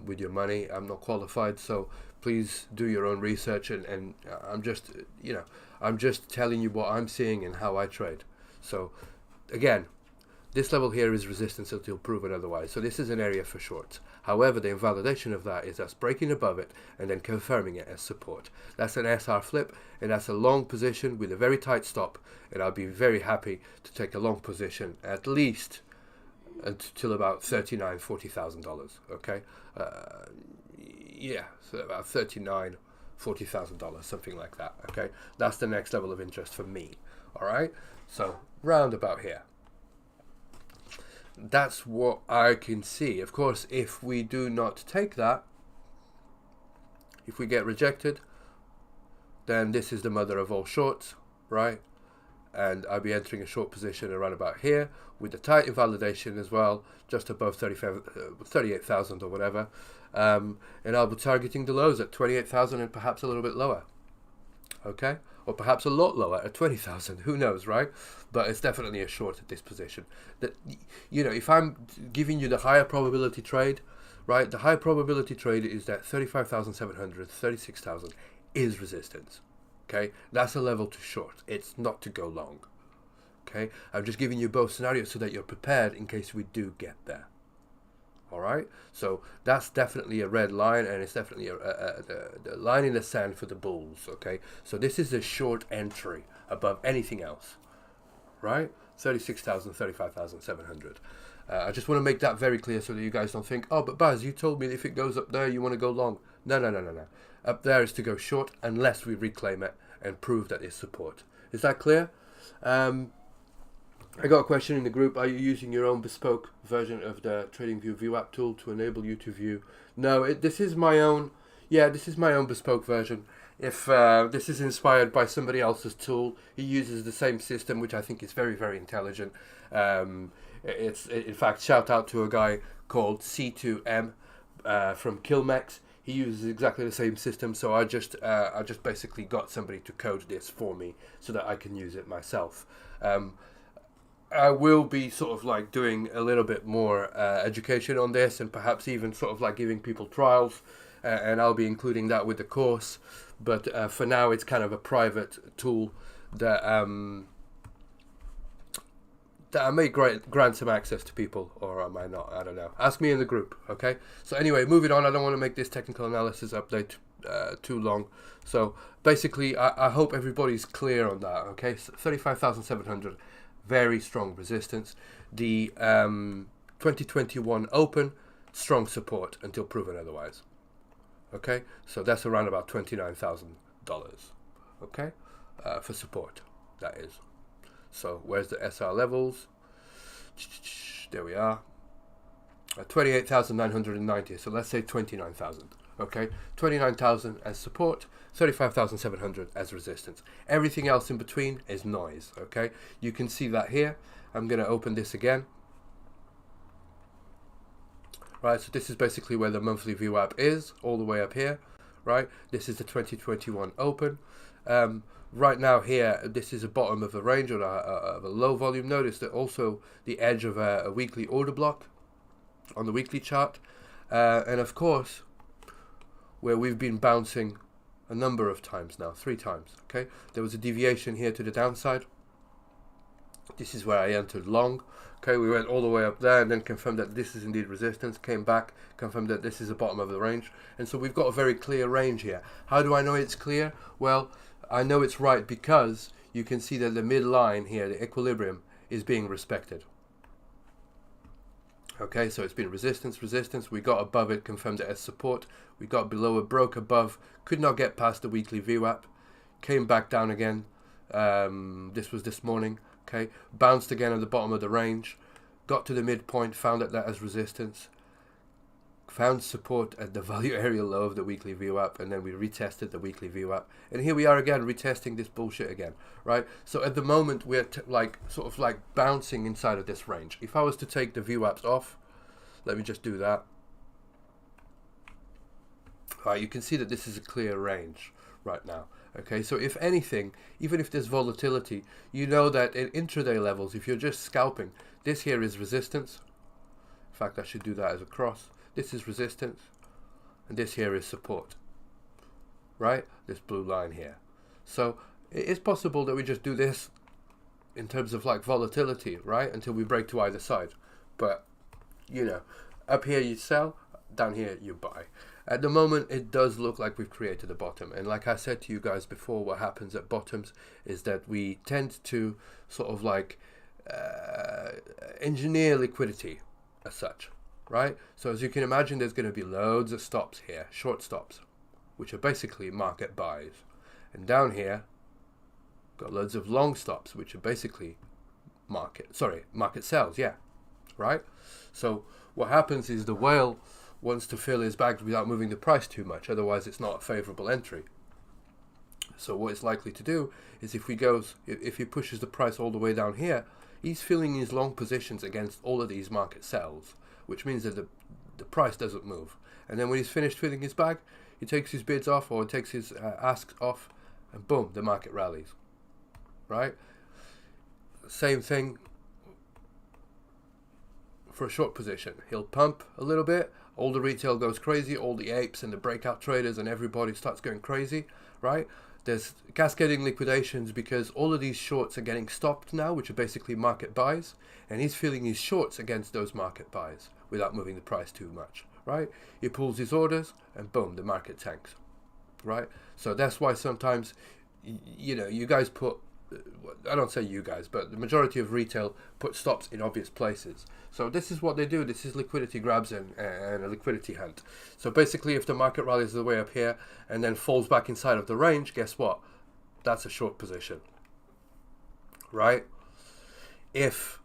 with your money. I'm not qualified, so please do your own research, and I'm just, you know, I'm just telling you what I'm seeing and how I trade. So again, this level here is resistance until proven otherwise. So this is an area for shorts. However, the invalidation of that is us breaking above it and then confirming it as support. That's an SR flip, and that's a long position with a very tight stop, and I'll be very happy to take a long position at least until about $39,000-$40,000, okay? Yeah, so about $39,000-$40,000, something like that, okay? That's the next level of interest for me, all right? So round about here. That's what I can see. Of course, if we do not take that, if we get rejected, then this is the mother of all shorts, right? And I'll be entering a short position around about here with the tight invalidation as well, just above 38,000 or whatever. And I'll be targeting the lows at 28,000 and perhaps a little bit lower. okay? Or perhaps a lot lower at 20,000, who knows, right? But it's definitely a short at this position. That, you know, if I'm giving you the higher probability trade, right, the high probability trade is that 35,700, 36,000 is resistance, okay? That's a level to short. It's not to go long, okay? I'm just giving you both scenarios so that you're prepared in case we do get there. All right, so that's definitely a red line, and it's definitely the line in the sand for the bulls. Okay, so this is a short entry above anything else, right? 36,000, 35,700. I just want to make that very clear so that you guys don't think, oh, but Baz, you told me if it goes up there, you want to go long. No, no, no, no, no. Up there is to go short unless we reclaim it and prove that it's support. Is that clear? I got a question in the group. Are you using your own bespoke version of the TradingView VWAP tool to enable you to view? No, this is my own. Yeah, this is my own bespoke version. If this is inspired by somebody else's tool, he uses the same system, which I think is very, very intelligent. It's in fact, shout out to a guy called C2M from Kilmex. He uses exactly the same system, so I just basically got somebody to code this for me so that I can use it myself. I will be sort of like doing a little bit more education on this, and perhaps even sort of like giving people trials, and I'll be including that with the course. But for now, it's kind of a private tool that I may grant some access to people, or I might not. I don't know. Ask me in the group, okay? So anyway, moving on. I don't want to make this technical analysis update too long. So basically, I hope everybody's clear on that, okay? So 35,700. Very strong resistance. The 2021 open, strong support until proven otherwise. Okay, so that's around about $29,000. Okay, for support, that is. So where's the SR levels? There we are. 28,990. So let's say 29,000. Okay, 29,000 as support, 35,700 as resistance. Everything else in between is noise. Okay, you can see that here. I'm going to open this again. Right, so this is basically where the monthly VWAP is, all the way up here. Right, this is the 2021 open. Right now here, this is the bottom of a range or of a low volume. Notice that also the edge of a weekly order block on the weekly chart, and of course, where we've been bouncing a number of times now, 3 times, okay? There was a deviation here to the downside. This is where I entered long, okay? We went all the way up there and then confirmed that this is indeed resistance, came back, confirmed that this is the bottom of the range. And so we've got a very clear range here. How do I know it's clear? Well, I know it's right because you can see that the midline here, the equilibrium, is being respected. Okay, so it's been resistance, resistance. We got above it, confirmed it as support. We got below it, broke above, could not get past the weekly VWAP. Came back down again. This was this morning. Okay, bounced again at the bottom of the range. Got to the midpoint, found that as resistance. Found support at the value area low of the weekly VWAP, and then we retested the weekly VWAP. And here we are again, retesting this bullshit again, right? So at the moment, we're sort of like bouncing inside of this range. If I was to take the VWAPs off, let me just do that. Right, you can see that this is a clear range right now. Okay, so if anything, even if there's volatility, you know that at intraday levels, if you're just scalping, this here is resistance. In fact, I should do that as a cross. This is resistance, and this here is support, right? This blue line here. So it is possible that we just do this in terms of like volatility, right? Until we break to either side. But, you know, up here you sell, down here you buy. At the moment, it does look like we've created a bottom. And like I said to you guys before, what happens at bottoms is that we tend to sort of like engineer liquidity as such. Right? So as you can imagine, there's going to be loads of stops here, short stops, which are basically market buys. And down here, got loads of long stops, which are basically market sells, yeah. Right? So what happens is the whale wants to fill his bags without moving the price too much, otherwise it's not a favorable entry. So what it's likely to do is if he pushes the price all the way down here, he's filling his long positions against all of these market sells, which means that the price doesn't move. And then when he's finished filling his bag, he takes his bids off or takes his asks off, and boom, the market rallies, right? Same thing for a short position. He'll pump a little bit, all the retail goes crazy, all the apes and the breakout traders and everybody starts going crazy, right? There's cascading liquidations because all of these shorts are getting stopped now, which are basically market buys, and he's filling his shorts against those market buys without moving the price too much, right? He pulls his orders and boom, the market tanks, right? So that's why sometimes, you know, you guys put, I don't say you guys, but the majority of retail put stops in obvious places. So this is what they do. This is liquidity grabs and a liquidity hunt. So basically, if the market rallies the way up here and then falls back inside of the range, guess what? That's a short position, right? If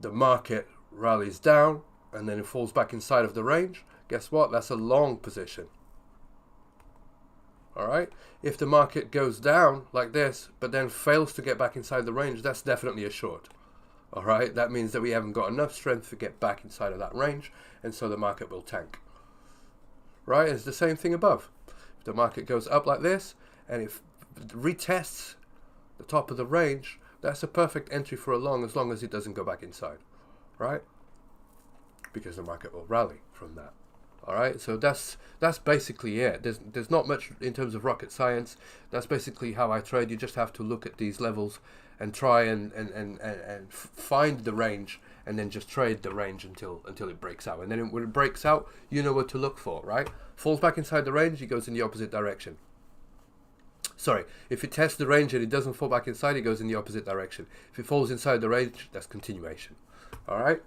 the market rallies down and then it falls back inside of the range, guess what? That's a long position. All right. If the market goes down like this, but then fails to get back inside the range, that's definitely a short. All right. That means that we haven't got enough strength to get back inside of that range, and so the market will tank. Right. It's the same thing above. If the market goes up like this and it retests the top of the range, that's a perfect entry for a long, as long as it doesn't go back inside. Right. Because the market will rally from that. All right, so that's basically it. There's not much in terms of rocket science. That's basically how I trade. You just have to look at these levels and try and find the range, and then just trade the range until it breaks out. And then when it breaks out, you know what to look for, right? Falls back inside the range, it goes in the opposite direction. Sorry, if it tests the range and it doesn't fall back inside, it goes in the opposite direction. If it falls inside the range, that's continuation. All right.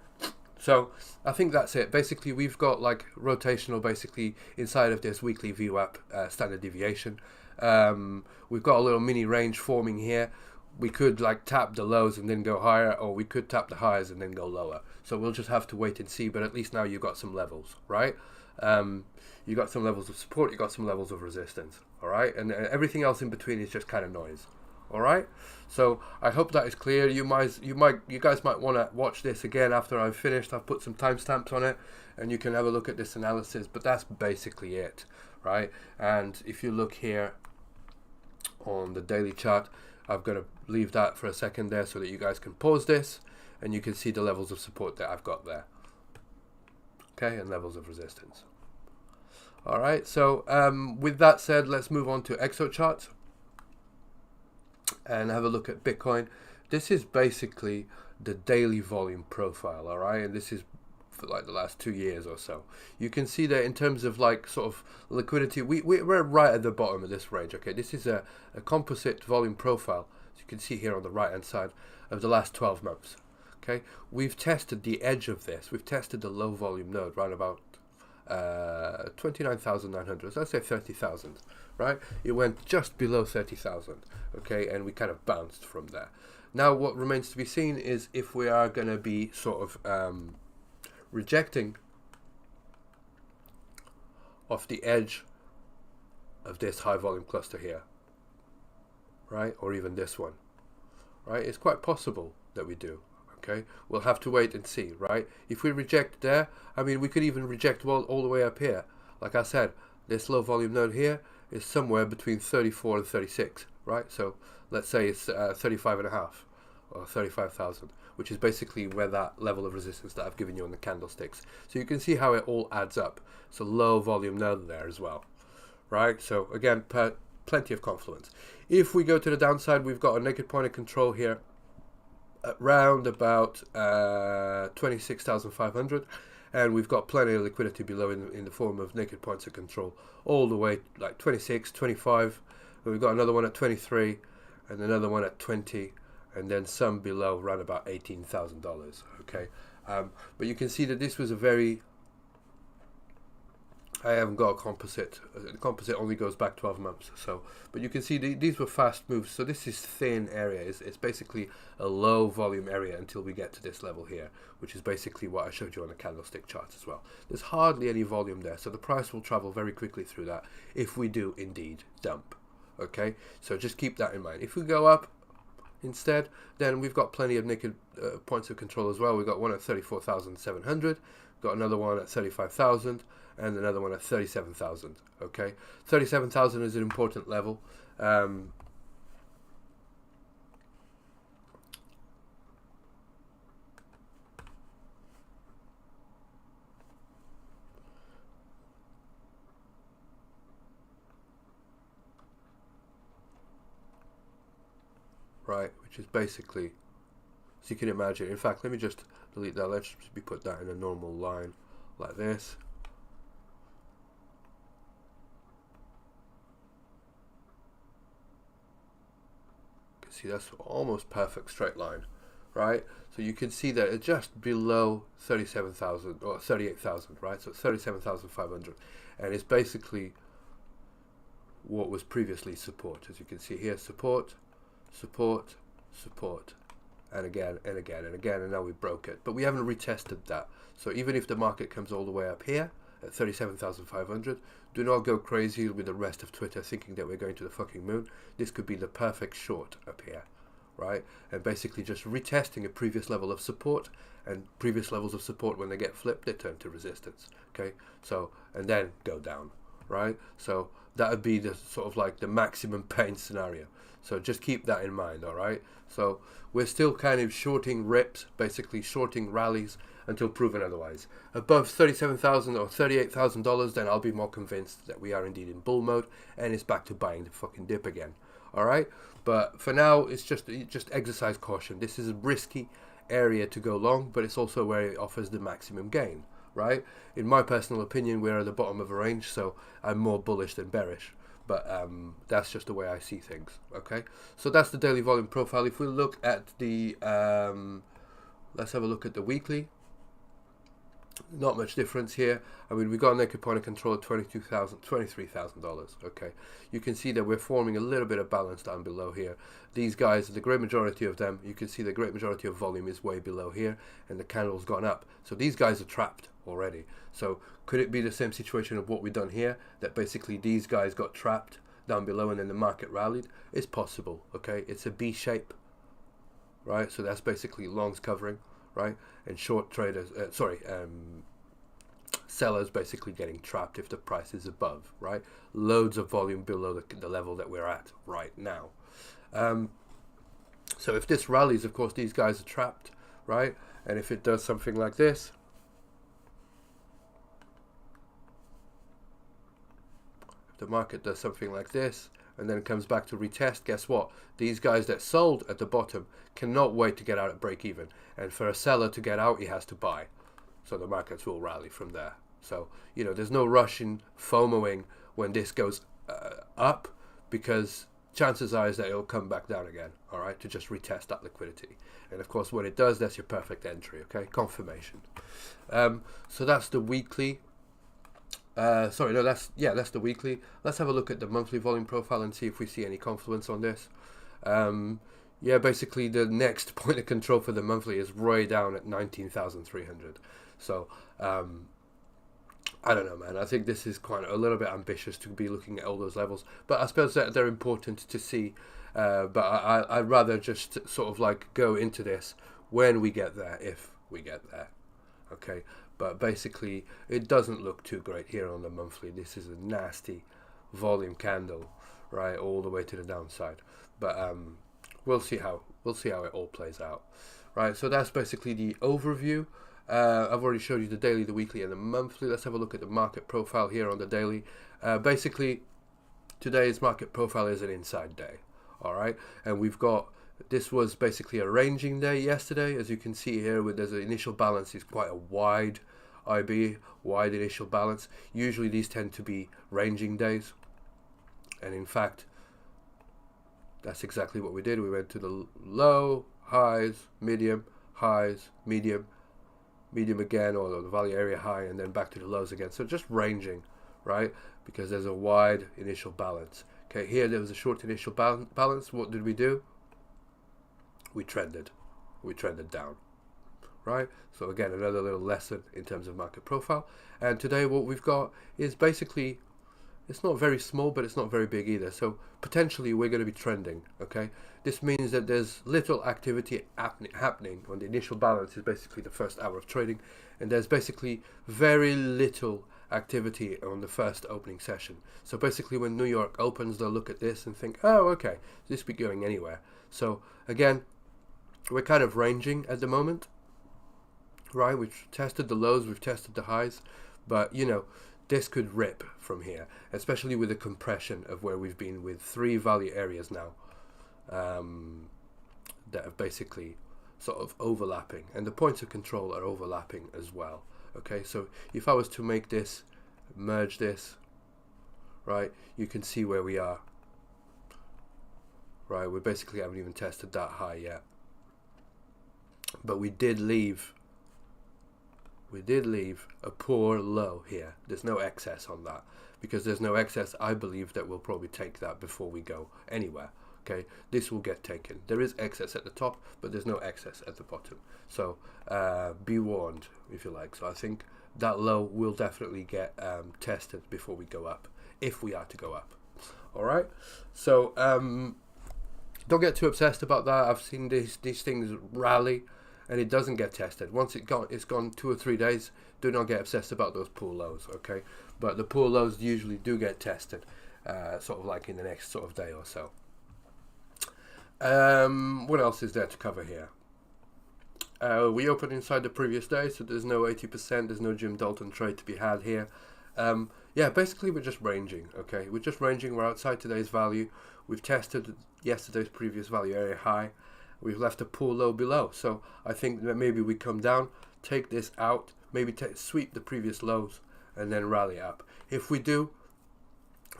So I think that's it. Basically, we've got like rotational basically inside of this weekly VWAP standard deviation. We've got a little mini range forming here. We could like tap the lows and then go higher, or we could tap the highs and then go lower. So we'll just have to wait and see, but at least now you've got some levels, right? You got some levels of support, you got some levels of resistance, all right? And everything else in between is just kind of noise. All right, so I hope that is clear. You guys might want to watch this again after I've finished. I've put some timestamps on it, and you can have a look at this analysis. But that's basically it, right? And if you look here on the daily chart, I've got to leave that for a second there so that you guys can pause this, and you can see the levels of support that I've got there. Okay, and levels of resistance. All right, so with that said, let's move on to Exocharts and have a look at Bitcoin. This is basically the daily volume profile, all right? And this is for like the last 2 years or so. You can see that in terms of like sort of liquidity, we're right at the bottom of this range, okay? This is a composite volume profile, as you can see here on the right-hand side, of the last 12 months, okay? We've tested the edge of this. We've tested the low volume node, right about 29,900, so let's say 30,000, right? It went just below 30,000, okay, and we kind of bounced from there. Now what remains to be seen is if we are going to be sort of rejecting off the edge of this high volume cluster here, right, or even this one, right? It's quite possible that we do. Okay, we'll have to wait and see, right? If we reject there, I mean, we could even reject all the way up here. Like I said, this low volume node here is somewhere between 34 and 36, right? So let's say it's 35.5 or 35,000, which is basically where that level of resistance that I've given you on the candlesticks. So you can see how it all adds up. It's a low volume node there as well, right? So again, plenty of confluence. If we go to the downside, we've got a naked point of control here around about 26,500, and we've got plenty of liquidity below in the form of naked points of control all the way like 26, 25, and we've got another one at 23 and another one at 20, and then some below around about $18,000, okay? But you can see that this was a very, I haven't got a composite. The composite only goes back 12 months. So, but you can see these were fast moves. So this is thin area. It's basically a low volume area until we get to this level here, which is basically what I showed you on the candlestick charts as well. There's hardly any volume there. So the price will travel very quickly through that if we do indeed dump. Okay. So just keep that in mind. If we go up, instead, then we've got plenty of naked points of control as well. We've got one at 34,700, got another one at 35,000, and another one at 37,000. Okay, 37,000 is an important level. Right, which is basically, as you can imagine, in fact, let me just delete that. Let's just put that in a normal line like this. You can see that's almost perfect straight line, right? So you can see that it's just below 37,000 or 38,000, right? So 37,500, and it's basically what was previously support. As you can see here, support, support, support, and again and again and again, and now we broke it, but we haven't retested that. So even if the market comes all the way up here at 37,500, do not go crazy with the rest of Twitter thinking that we're going to the fucking moon. This could be the perfect short up here, right? And basically just retesting a previous level of support, and previous levels of support, when they get flipped, they turn to resistance. Okay, so, and then go down, right? So that would be the sort of like the maximum pain scenario. So just keep that in mind, all right? So we're still kind of shorting rips, basically shorting rallies until proven otherwise. Above $37,000 or $38,000, then I'll be more convinced that we are indeed in bull mode, and it's back to buying the fucking dip again, all right? But for now, it's just exercise caution. This is a risky area to go long, but it's also where it offers the maximum gain, right? In my personal opinion, we're at the bottom of a range, so I'm more bullish than bearish. But that's just the way I see things, okay? So that's the daily volume profile. If we look at the, let's have a look at the weekly. Not much difference here. I mean, we got a naked point of control at $23,000, okay? You can see that we're forming a little bit of balance down below here. These guys, the great majority of them, you can see the great majority of volume is way below here, and the candle's gone up. So these guys are trapped already. So could it be the same situation of what we've done here, that basically these guys got trapped down below and then the market rallied? It's possible, okay? It's a B shape, right? So that's basically longs covering, right? And short traders, sellers basically getting trapped if the price is above, right? Loads of volume below the level that we're at right now. So if this rallies, of course, these guys are trapped, right? And if it does something like this, if the market does something like this, and then comes back to retest, guess what? These guys that sold at the bottom cannot wait to get out at break even. And for a seller to get out, he has to buy. So the markets will rally from there. So, you know, there's no rush in FOMOing when this goes up, because chances are is that it'll come back down again, all right, to just retest that liquidity. And of course, when it does, that's your perfect entry, okay? Confirmation. So that's the weekly. That's the weekly. Let's have a look at the monthly volume profile and see if we see any confluence on this. Yeah, basically the next point of control for the monthly is way down at 19,300. So I don't know, man. I think this is quite a little bit ambitious to be looking at all those levels, but I suppose that they're important to see. But I'd rather just sort of like go into this when we get there, if we get there. Okay. But basically, it doesn't look too great here on the monthly. This is a nasty volume candle, right, all the way to the downside. But we'll see how it all plays out, right? So that's basically the overview. I've already showed you the daily, the weekly, and the monthly. Let's have a look at the market profile here on the daily. Basically, today's market profile is an inside day, all right, and we've got. This was basically a ranging day yesterday. As you can see here, there's an initial balance is quite a wide IB, wide initial balance. Usually these tend to be ranging days. And in fact, that's exactly what we did. We went to the low, highs, medium, medium again, or the value area high, and then back to the lows again. So just ranging, right? Because there's a wide initial balance. Okay, here there was a short initial balance. What did we do? We trended down, right? So again, another little lesson in terms of market profile. And today what we've got is basically It's not very small, but it's not very big either. So potentially we're going to be trending. Okay, this means that there's little activity happening on the initial balance. Is basically the first hour of trading, and there's basically very little activity on the first opening session. So basically when New York opens, they'll look at this and think, oh, okay, this be going anywhere. So again, we're kind of ranging at the moment, right? We've tested the lows, we've tested the highs, but you know, this could rip from here, especially with the compression of where we've been with 3 value areas now that are basically sort of overlapping, and the points of control are overlapping as well. Okay, so if I was to make this, merge this, right, you can see where we are. Right, we basically haven't even tested that high yet, but we did leave a poor low here. There's no excess on that. Because there's no excess, I believe that we'll probably take that before we go anywhere. Okay, this will get taken. There is excess at the top, but there's no excess at the bottom. So be warned, if you like. So I think that low will definitely get tested before we go up, if we are to go up. All right. So don't get too obsessed about that. I've seen these things rally, and it doesn't get tested. Once it's gone 2 or 3 days, do not get obsessed about those poor lows, okay? But the poor lows usually do get tested, sort of like in the next sort of day or so. What else is there to cover here? We opened inside the previous day, so there's no 80%, there's no Jim Dalton trade to be had here. Yeah, basically we're just ranging, okay? We're just ranging, we're outside today's value. We've tested yesterday's previous value area high. We've left a poor low below, so I think that maybe we come down, take this out, maybe sweep the previous lows, and then rally up. If we do,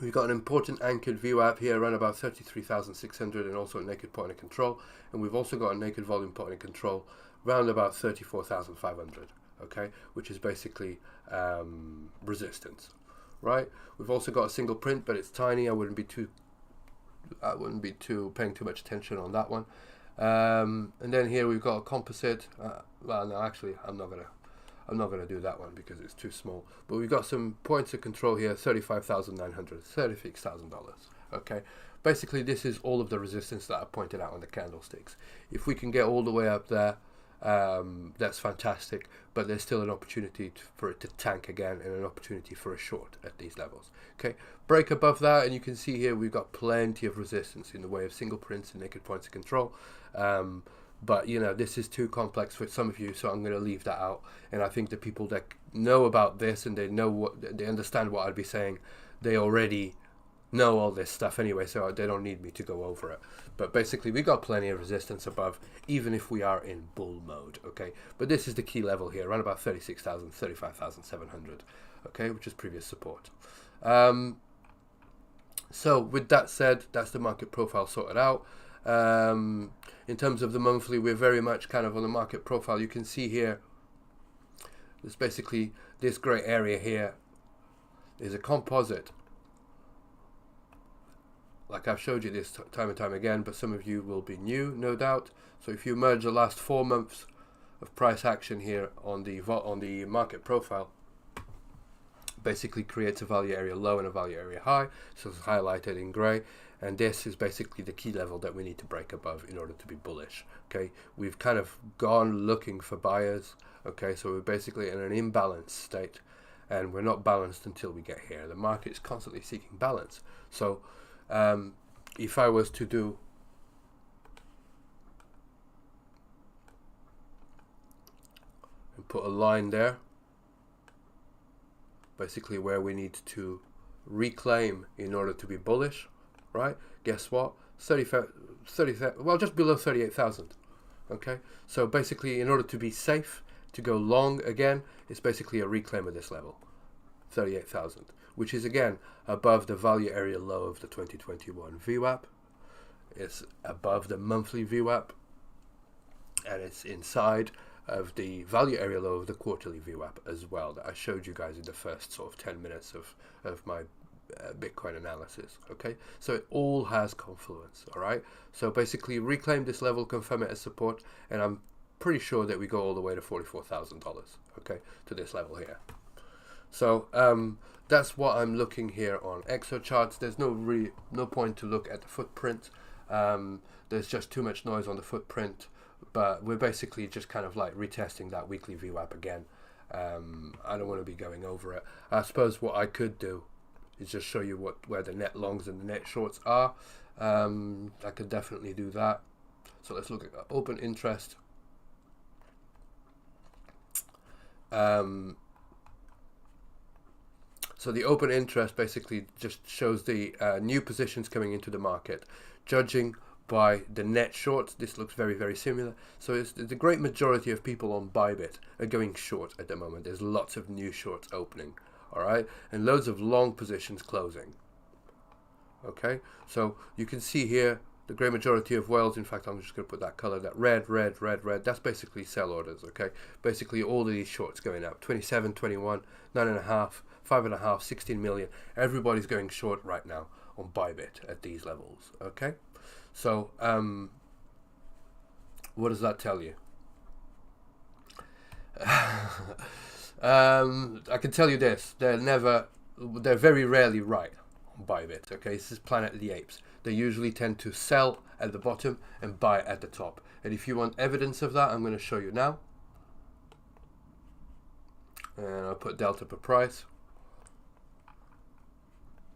we've got an important anchored VWAP here around about 33,600, and also a naked point of control, and we've also got a naked volume point of control around about 34,500, okay, which is basically resistance, right? We've also got a single print, but it's tiny. I wouldn't be too paying too much attention on that one. And then here we've got a composite. Well, no, actually, I'm not gonna do that one because it's too small. But we've got some points of control here: $35,900, $36,000. Okay, basically this is all of the resistance that I pointed out on the candlesticks. If we can get all the way up there, that's fantastic. But there's still an opportunity for it to tank again, and an opportunity for a short at these levels. Okay, break above that, and you can see here we've got plenty of resistance in the way of single prints and naked points of control. But you know, this is too complex for some of you, so I'm going to leave that out. And I think the people that know about this and they understand what I'd be saying, they already know all this stuff anyway, so they don't need me to go over it. But basically we got plenty of resistance above, even if we are in bull mode. Okay, but this is the key level here, around about 36,000, 35,700, okay, which is previous support. So with that said, that's the market profile sorted out. In terms of the monthly, we're very much kind of on the market profile. You can see here, there's basically this gray area here is a composite, like I've showed you this time and time again, but some of you will be new, no doubt. So if you merge the last 4 months of price action here on the market profile, basically creates a value area low and a value area high, so it's highlighted in gray, and this is basically the key level that we need to break above in order to be bullish. Okay, we've kind of gone looking for buyers. Okay, so we're basically in an imbalanced state, and we're not balanced until we get here. The market is constantly seeking balance. So if I was to do and put a line there, basically where we need to reclaim in order to be bullish, right? Guess what? 30, well, just below 38,000. Okay, so basically in order to be safe, to go long again, it's basically a reclaim of this level, 38,000, which is again above the value area low of the 2021 VWAP. It's above the monthly VWAP, and it's inside of the value area low of the quarterly VWAP as well, that I showed you guys in the first sort of 10 minutes of my Bitcoin analysis. Okay, so it all has confluence. All right, so basically reclaim this level, confirm it as support, and I'm pretty sure that we go all the way to $44,000. Okay, to this level here. So that's what I'm looking here on Exocharts. There's no point to look at the footprint. There's just too much noise on the footprint, but we're basically just kind of like retesting that weekly VWAP again. I don't want to be going over it. I suppose what I could do is just show you where the net longs and the net shorts are. I could definitely do that. So let's look at open interest. So the open interest basically just shows the new positions coming into the market. Judging by the net shorts, this looks very, very similar. So it's the great majority of people on Bybit are going short at the moment. There's lots of new shorts opening, all right, and loads of long positions closing. Okay, so you can see here the great majority of whales. In fact, I'm just going to put that color, that red. That's basically sell orders. Okay, basically all of these shorts going up. 27, 21, 9.5, 5.5, 16 million. Everybody's going short right now on Bybit at these levels. Okay. So, what does that tell you? I can tell you this: they're very rarely right on Bybit. Okay, this is Planet of the Apes. They usually tend to sell at the bottom and buy at the top. And if you want evidence of that, I'm going to show you now. And I'll put delta per price.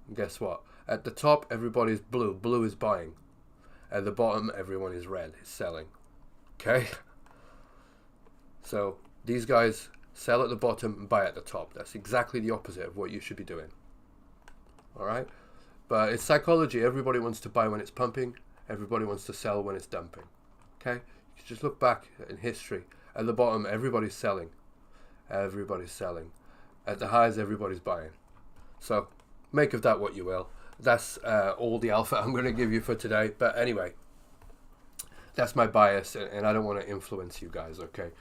And guess what? At the top, everybody's blue. Blue is buying. At the bottom, everyone is red, is selling. Okay? So these guys sell at the bottom and buy at the top. That's exactly the opposite of what you should be doing. Alright? But it's psychology. Everybody wants to buy when it's pumping. Everybody wants to sell when it's dumping. Okay? You just look back in history. At the bottom, everybody's selling. Everybody's selling. At the highs, everybody's buying. So make of that what you will. That's all the alpha I'm going to give you for today. But anyway, that's my bias, and I don't want to influence you guys, okay?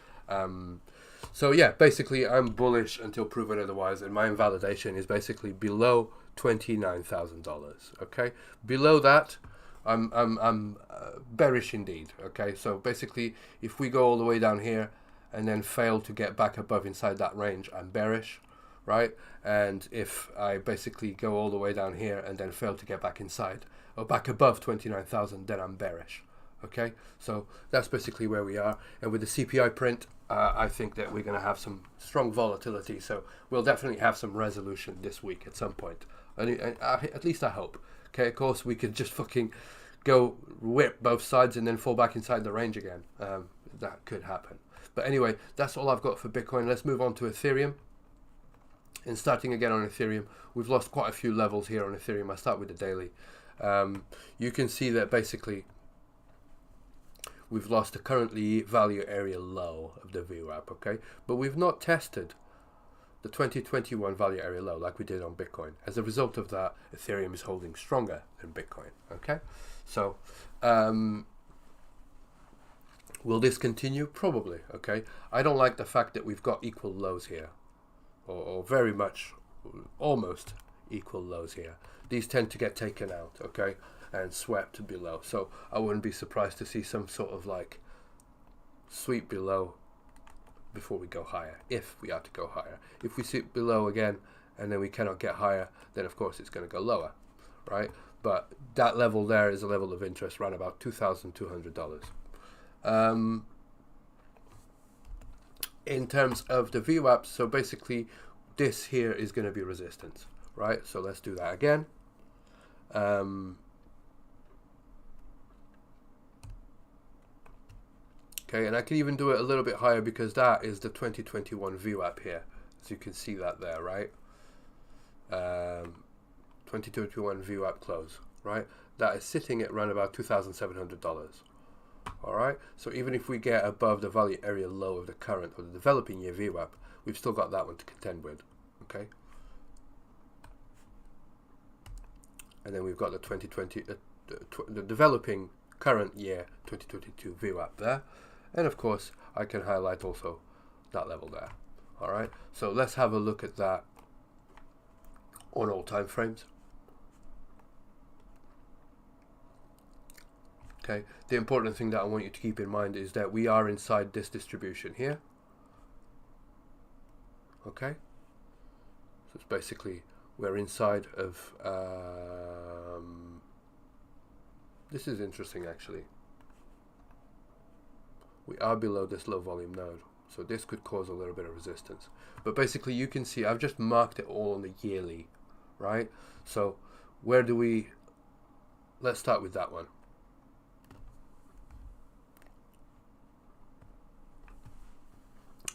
So yeah, basically I'm bullish until proven otherwise, and my invalidation is basically below $29,000, okay? Below that, I'm bearish indeed, okay? So basically, if we go all the way down here and then fail to get back above inside that range, I'm bearish. Right, and if I basically go all the way down here and then fail to get back inside or back above 29,000, then I'm bearish. Okay, so that's basically where we are. And with the CPI print, I think that we're going to have some strong volatility. So we'll definitely have some resolution this week at some point. At least I hope. Okay, of course we could just fucking go whip both sides and then fall back inside the range again. That could happen. But anyway, that's all I've got for Bitcoin. Let's move on to Ethereum. And starting again on Ethereum, we've lost quite a few levels here on Ethereum. I start with the daily. You can see that basically we've lost the currently value area low of the VWAP, okay? But we've not tested the 2021 value area low like we did on Bitcoin. As a result of that, Ethereum is holding stronger than Bitcoin, okay? So, will this continue? Probably, okay? I don't like the fact that we've got equal lows here. Or very much, almost equal lows here. These tend to get taken out, okay, and swept below. So I wouldn't be surprised to see some sort of like sweep below before we go higher, if we are to go higher. If we sit below again and then we cannot get higher, then of course it's going to go lower, right? But that level there is a level of interest around about $2,200. In terms of the VWAP, so basically this here is going to be resistance, right? So let's do that again. Okay, and I can even do it a little bit higher because that is the 2021 VWAP here. So you can see that there, right? 2021 VWAP close, right? That is sitting at around about $2,700. Alright, so even if we get above the value area low of the current or the developing year VWAP, we've still got that one to contend with. Okay, and then we've got the 2020, the developing current year 2022 VWAP there, and of course I can highlight also that level there. Alright, so let's have a look at that on all time frames. Okay, the important thing that I want you to keep in mind is that we are inside this distribution here. Okay, So it's basically we're inside of this is interesting actually. We are below this low volume node, so this could cause a little bit of resistance. But basically you can see I've just marked it all on the yearly, right? So where do we, let's start with that one.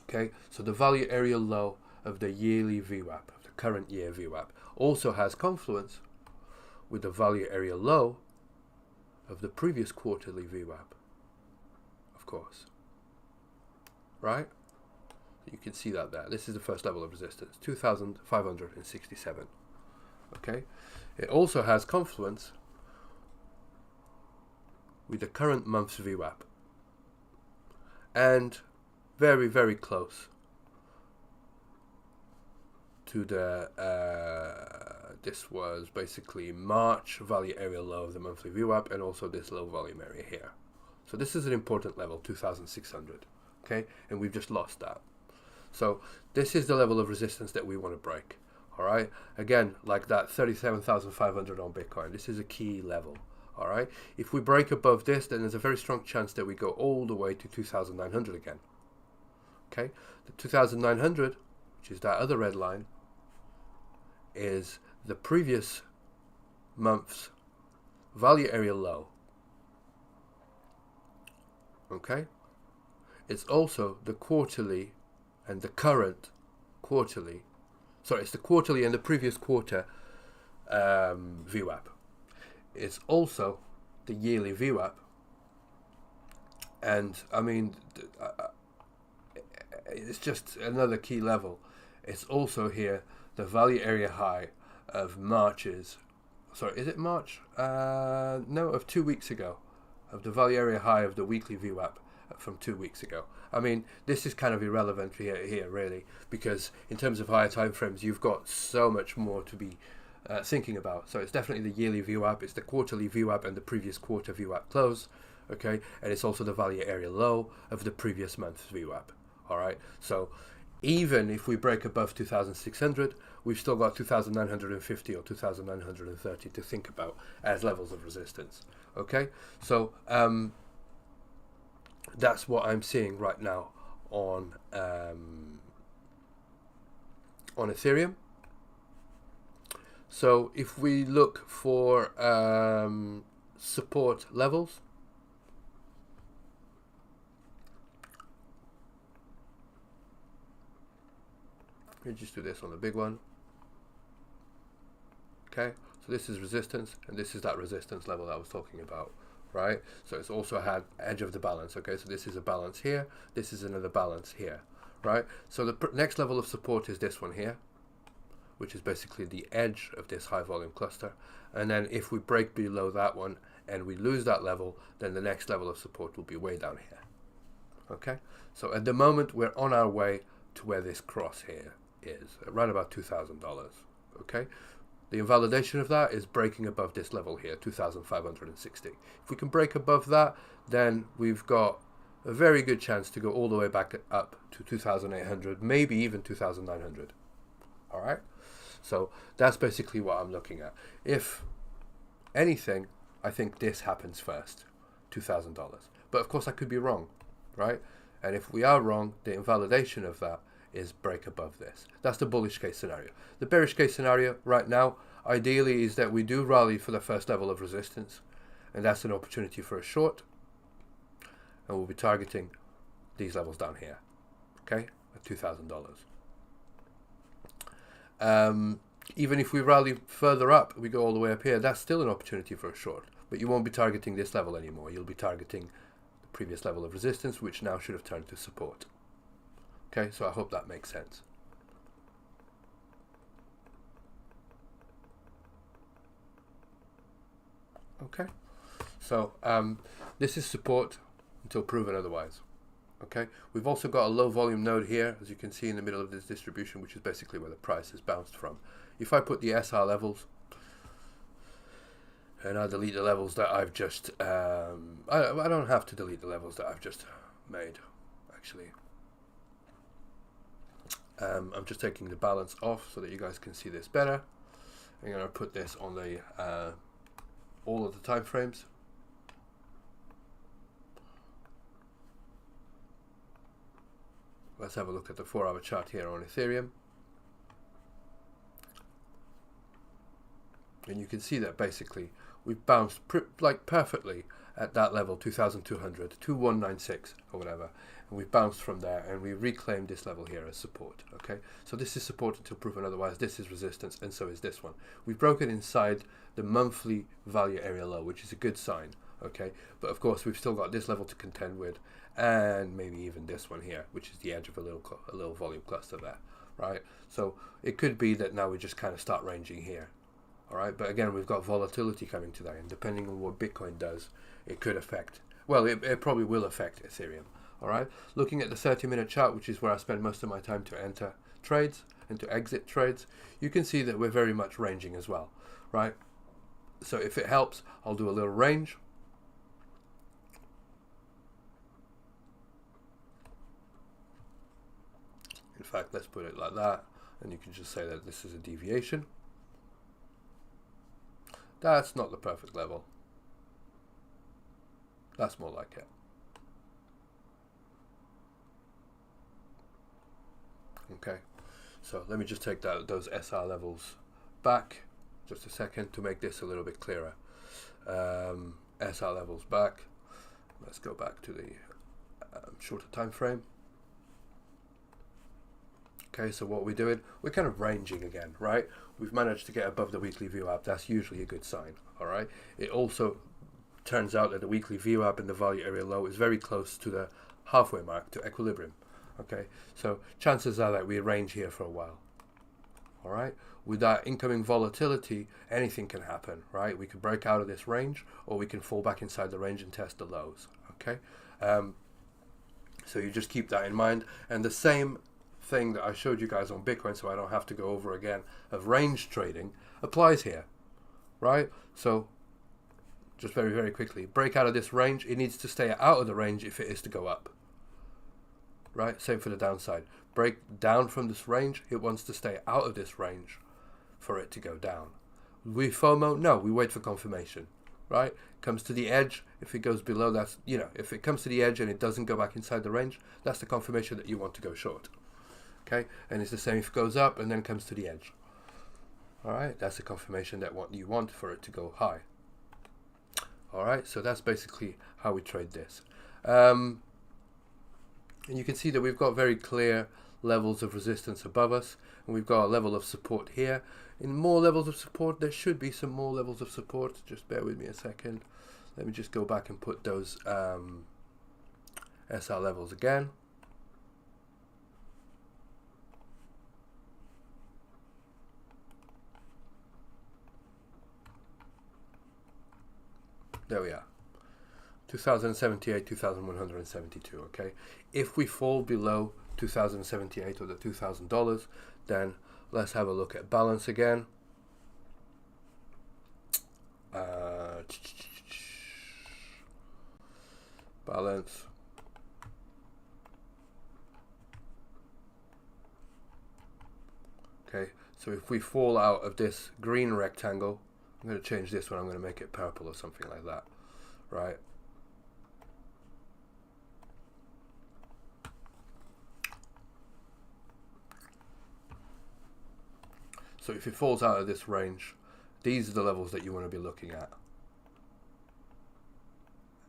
Okay, so the value area low of the yearly VWAP, of the current year VWAP, also has confluence with the value area low of the previous quarterly VWAP, of course, right? You can see that there. This is the first level of resistance, 2,567. Okay, it also has confluence with the current month's VWAP, and very, very close to the this was basically March value area low of the monthly VWAP, and also this low volume area here. So this is an important level, 2,600. Okay, and we've just lost that. So this is the level of resistance that we want to break. All right, again, like that 37,500 on Bitcoin, this is a key level. All right, if we break above this, then there's a very strong chance that we go all the way to 2,900 again. Okay, the 2,900, which is that other red line, is the previous month's value area low. Okay, it's also the quarterly and the current quarterly, sorry, it's the quarterly and the previous quarter VWAP. It's also the yearly VWAP, and I mean, it's just another key level. It's also here the value area high of March's, sorry, is it March? No, of 2 weeks ago, of the value area high of the weekly VWAP from 2 weeks ago. I mean, this is kind of irrelevant here really, because in terms of higher time frames, you've got so much more to be thinking about. So it's definitely the yearly VWAP, it's the quarterly VWAP and the previous quarter VWAP close, okay, and it's also the value area low of the previous month's VWAP. All right, so even if we break above 2,600, we've still got 2,950 or 2,930 to think about as levels of resistance. Okay, so that's what I'm seeing right now on Ethereum. So if we look for support levels, let me just do this on the big one. Okay, so this is resistance, and this is that resistance level that I was talking about, right? So it's also had edge of the balance. Okay, so this is a balance here, this is another balance here, right? So the next level of support is this one here, which is basically the edge of this high volume cluster. And then if we break below that one and we lose that level, then the next level of support will be way down here. Okay, so at the moment we're on our way to where this cross here is, around about $2,000. Okay, the invalidation of that is breaking above this level here, 2,560. If we can break above that, then we've got a very good chance to go all the way back up to 2,800, maybe even 2,900. All right, so that's basically what I'm looking at. If anything, I think this happens first, $2,000. But of course I could be wrong, right? And if we are wrong, the invalidation of that is break above this. That's the bullish case scenario. The bearish case scenario right now, ideally, is that we do rally for the first level of resistance, and that's an opportunity for a short, and we'll be targeting these levels down here, okay, at $2,000. Even if we rally further up, we go all the way up here, that's still an opportunity for a short, but you won't be targeting this level anymore. You'll be targeting the previous level of resistance, which now should have turned to support. Okay, so I hope that makes sense. Okay, so this is support until proven otherwise. Okay, we've also got a low volume node here, as you can see in the middle of this distribution, which is basically where the price has bounced from. If I put the SR levels, and I delete the levels that I've just, I don't have to delete the levels that I've just made, actually. I'm just taking the balance off so that you guys can see this better. I'm going to put this on the all of the time frames. Let's have a look at the 4-hour chart here on Ethereum. And you can see that basically we've bounced like perfectly at that level, 2200, 2196 or whatever. And we've bounced from there and we reclaimed this level here as support. Okay, so this is support until proven otherwise. This is resistance, and so is this one. We've broken inside the monthly value area low, which is a good sign. Okay, but of course we've still got this level to contend with, and maybe even this one here, which is the edge of a little volume cluster there, right? So it could be that now we just kind of start ranging here. All right, but again, we've got volatility coming today, and depending on what Bitcoin does, it could affect, well, it probably will affect Ethereum. All right, looking at the 30-minute chart, which is where I spend most of my time to enter trades and to exit trades, you can see that we're very much ranging as well, right? So if it helps, I'll do a little range. In fact, let's put it like that, and you can just say that this is a deviation. That's not the perfect level. That's more like it. Okay, so let me just take those SR levels back just a second to make this a little bit clearer. SR levels back. Let's go back to the shorter time frame. Okay, so what we're doing, we're kind of ranging again, right? We've managed to get above the weekly VWAP. That's usually a good sign, all right? It also turns out that the weekly VWAP and the value area low is very close to the halfway mark, to equilibrium, okay? So chances are that we range here for a while, all right? With that incoming volatility, anything can happen, right? We could break out of this range, or we can fall back inside the range and test the lows, okay? So you just keep that in mind. And the same thing that I showed you guys on Bitcoin, so I don't have to go over again, of range trading applies here, right? So just very, very quickly, break out of this range. It needs to stay out of the range if it is to go up, right? Same for the downside. Break down from this range. It wants to stay out of this range for it to go down. We FOMO? No, we wait for confirmation, right? Comes to the edge. If it goes below, that's, you know, if it comes to the edge and it doesn't go back inside the range, that's the confirmation that you want to go short. Okay, and it's the same if it goes up and then comes to the edge. All right, that's the confirmation that what you want for it to go high. All right, so that's basically how we trade this. And you can see that we've got very clear levels of resistance above us, and we've got a level of support here. In more levels of support, there should be some more levels of support. Just bear with me a second. Let me just go back and put those SR levels again. There we are, 2078, 2172. Okay, if we fall below 2078 or the $2,000, then let's have a look at balance again. Balance. Okay, so if we fall out of this green rectangle, I'm going to change this one. I'm going to make it purple or something like that, right? So if it falls out of this range, these are the levels that you want to be looking at.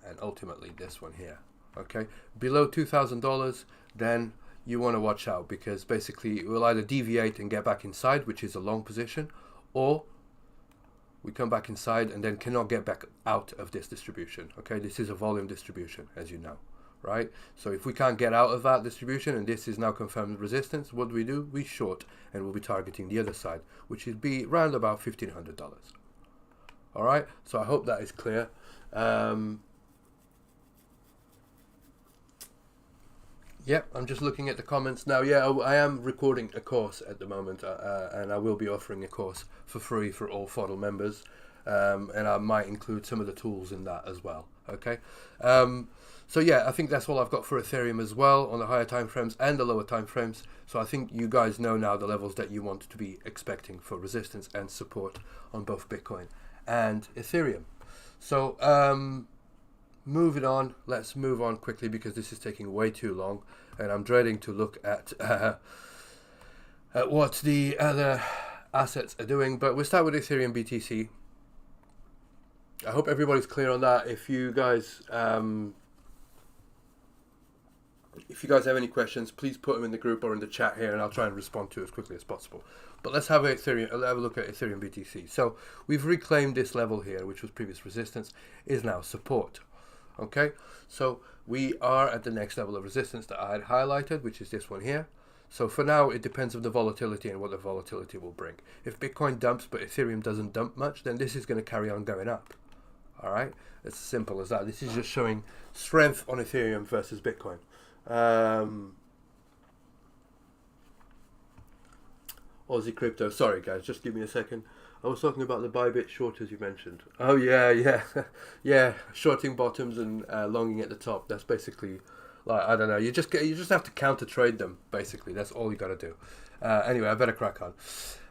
And ultimately this one here, okay? Below $2,000, then you want to watch out, because basically it will either deviate and get back inside, which is a long position, or we come back inside and then cannot get back out of this distribution. Okay, this is a volume distribution, as you know, right? So if we can't get out of that distribution and this is now confirmed resistance, what do? We short, and we'll be targeting the other side, which would be around about $1,500. All right, so I hope that is clear. Yep, I'm just looking at the comments now. Yeah, I am recording a course at the moment, and I will be offering a course for free for all FODL members, and I might include some of the tools in that as well. Okay. So yeah, I think that's all I've got for Ethereum as well on the higher time frames and the lower time frames. So I think you guys know now the levels that you want to be expecting for resistance and support on both Bitcoin and Ethereum. So moving on, let's move on quickly because this is taking way too long, and I'm dreading to look at what the other assets are doing. But we'll start with Ethereum BTC. I hope everybody's clear on that. If you guys have any questions, please put them in the group or in the chat here, and I'll try and respond to it as quickly as possible. But let's have a look at Ethereum BTC. So we've reclaimed this level here, which was previous resistance, is now support. Okay, so we are at the next level of resistance that I had highlighted, which is this one here. So for now, it depends on the volatility and what the volatility will bring. If Bitcoin dumps but Ethereum doesn't dump much, then this is going to carry on going up. All right, it's as simple as that. This is just showing strength on Ethereum versus Bitcoin. Aussie crypto. Sorry guys, just give me a second. I was talking about the Bybit short as you mentioned. Oh yeah, yeah, shorting bottoms and longing at the top. That's basically, like, I don't know. You just have to counter trade them. Basically, that's all you got to do. Anyway, I better crack on.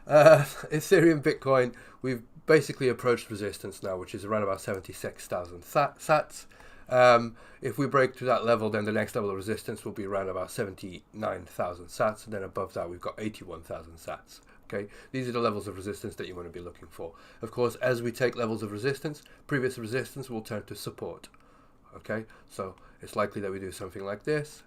Ethereum, Bitcoin. We've basically approached resistance now, which is around about 76,000 sats. If we break to that level, then the next level of resistance will be around about 79,000 sats, and then above that we've got 81,000 sats. Okay, these are the levels of resistance that you want to be looking for. Of course, as we take levels of resistance, previous resistance will turn to support. Okay, so it's likely that we do something like this,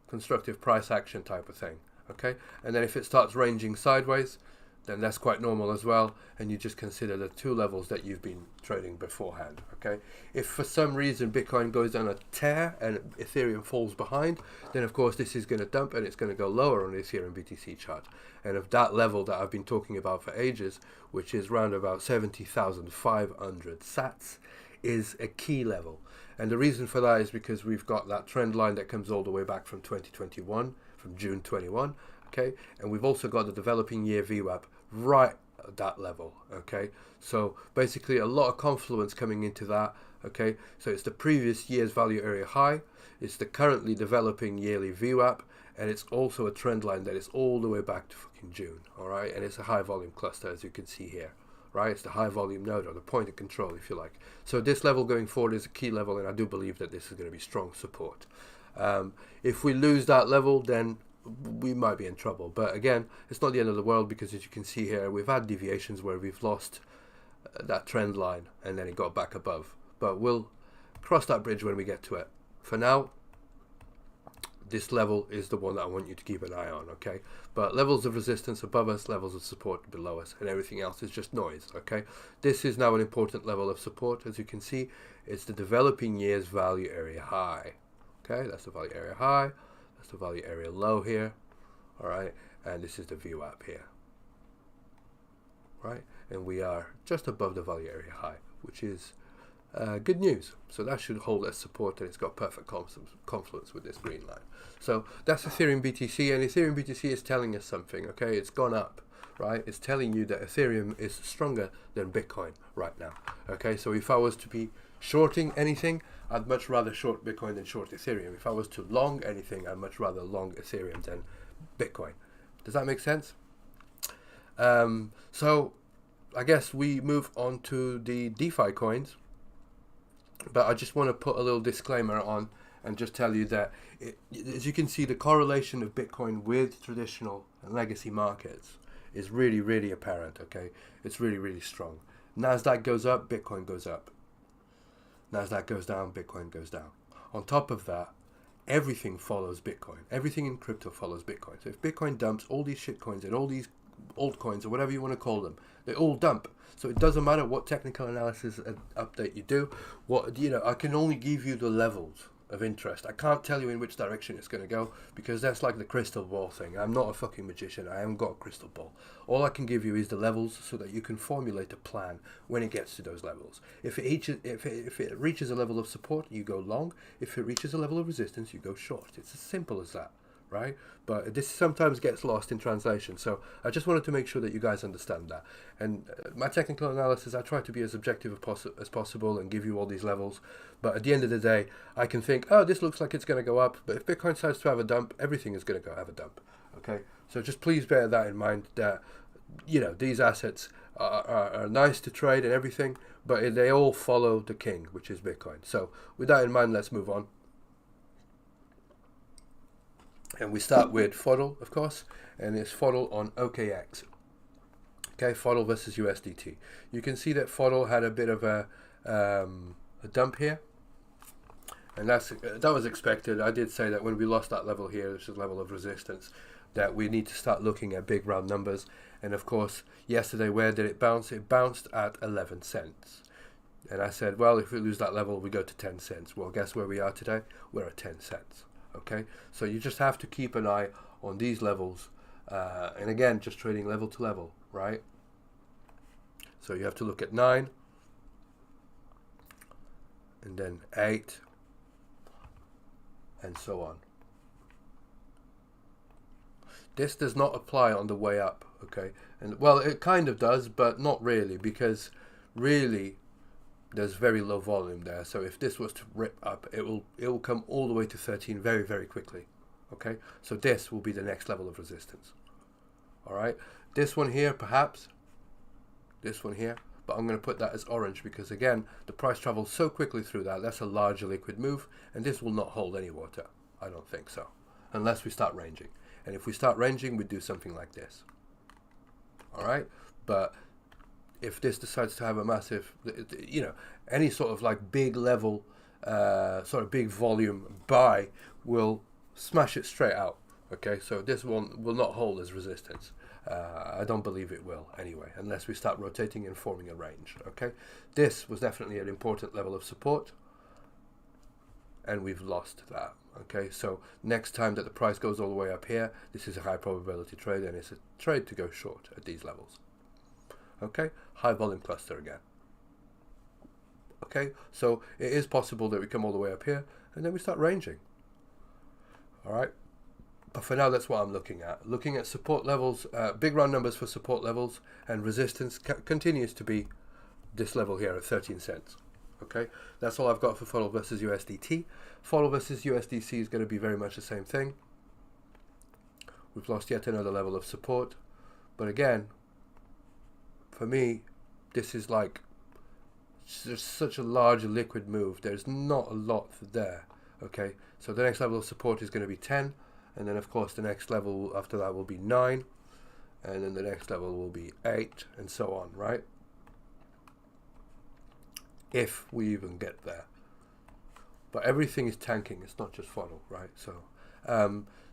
constructive price action type of thing. Okay, and then if it starts ranging sideways, then that's quite normal as well, and you just consider the two levels that you've been trading beforehand. Okay, if for some reason Bitcoin goes on a tear and Ethereum falls behind, then of course this is going to dump and it's going to go lower on the Ethereum BTC chart. And of that level that I've been talking about for ages, which is round about 70,500 sats, is a key level. And the reason for that is because we've got that trend line that comes all the way back from 2021, from June 21. Okay, and we've also got the developing year VWAP right at that level. Okay, so basically a lot of confluence coming into that. Okay, so it's the previous year's value area high, it's the currently developing yearly VWAP, and it's also a trend line that is all the way back to fucking June. All right, and it's a high volume cluster, as you can see here. Right, it's the high volume node, or the point of control, if you like. So this level going forward is a key level, and I do believe that this is going to be strong support. If we lose that level, then we might be in trouble. But again, it's not the end of the world, because as you can see here, we've had deviations where we've lost that trend line and then it got back above. But we'll cross that bridge when we get to it. For now, this level is the one that I want you to keep an eye on. Okay, but levels of resistance above us, levels of support below us, and everything else is just noise. Okay, this is now an important level of support. As you can see, it's the developing year's value area high. Okay, that's the value area high. That's the value area low here. All right, and this is the VWAP here. Right, and we are just above the value area high, which is good news. So that should hold as support, and it's got perfect confluence with this green line. So that's Ethereum BTC, and Ethereum BTC is telling us something. Okay, it's gone up. Right, it's telling you that Ethereum is stronger than Bitcoin right now. Okay, so if I was to be shorting anything, I'd much rather short Bitcoin than short Ethereum. If I was to long anything, I'd much rather long Ethereum than Bitcoin. Does that make sense? So I guess we move on to the DeFi coins, but I just want to put a little disclaimer on and just tell you that as you can see, the correlation of Bitcoin with traditional and legacy markets is really, really apparent. Okay, it's really, really strong. Nasdaq goes up, Bitcoin goes up. Nasdaq goes down, Bitcoin goes down. On top of that, everything follows Bitcoin. Everything in crypto follows Bitcoin. So if Bitcoin dumps, all these shitcoins and all these altcoins, or whatever you want to call them, they all dump. So it doesn't matter what technical analysis update you do. I can only give you the levels of interest. I can't tell you in which direction it's going to go, because that's like the crystal ball thing. I'm not a fucking magician. I haven't got a crystal ball. All I can give you is the levels so that you can formulate a plan when it gets to those levels. If it reaches a level of support, you go long. If it reaches a level of resistance, you go short. It's as simple as that, right? But this sometimes gets lost in translation. So I just wanted to make sure that you guys understand that. And my technical analysis, I try to be as objective as possible and give you all these levels. But at the end of the day, I can think, oh, this looks like it's going to go up. But if Bitcoin decides to have a dump, everything is going to go have a dump. Okay, so just please bear that in mind, that, you know, these assets are nice to trade and everything, but they all follow the king, which is Bitcoin. So with that in mind, let's move on. And we start with FODL, of course, and it's FODL on OkEx. Okay, FODL versus USDT. You can see that FODL had a bit of a dump here, and that was expected. I did say that when we lost that level here, which is level of resistance, that we need to start looking at big round numbers. And of course, yesterday, where did it bounce? It bounced at 11 cents. And I said, well, if we lose that level, we go to 10 cents. Well, guess where we are today? We're at 10 cents. Okay, so you just have to keep an eye on these levels. And again, just trading level to level, right? So you have to look at 9, and then 8, and so on. This does not apply on the way up, okay? And well, it kind of does, but not really, because really there's very low volume there. So if this was to rip up, it will come all the way to 13 very, very quickly. Okay, so this will be the next level of resistance. All right, this one here, perhaps this one here, but I'm going to put that as orange because again, the price travels so quickly through that. That's a large liquid move, and this will not hold any water. I don't think so, unless we start ranging. And if we start ranging, we do something like this. All right, but if this decides to have a massive, you know, any sort of like big level, sort of big volume buy will smash it straight out. Okay, so this one will not hold as resistance. I don't believe it will anyway, unless we start rotating and forming a range. Okay, this was definitely an important level of support, and we've lost that. Okay, so next time that the price goes all the way up here, this is a high probability trade, and it's a trade to go short at these levels. Okay, high volume cluster again. Okay, so it is possible that we come all the way up here and then we start ranging. All right, but for now, that's what I'm looking at. Looking at support levels, big round numbers for support levels, and resistance continues to be this level here at 13 cents. Okay, that's all I've got for FODL versus USDT. FODL versus USDC is going to be very much the same thing. We've lost yet another level of support, but again, for me, this is like just such a large liquid move. There's not a lot there. Okay, so the next level of support is going to be 10, and then of course the next level after that will be 9, and then the next level will be 8, and so on, right? If we even get there. But everything is tanking, it's not just FODL, right?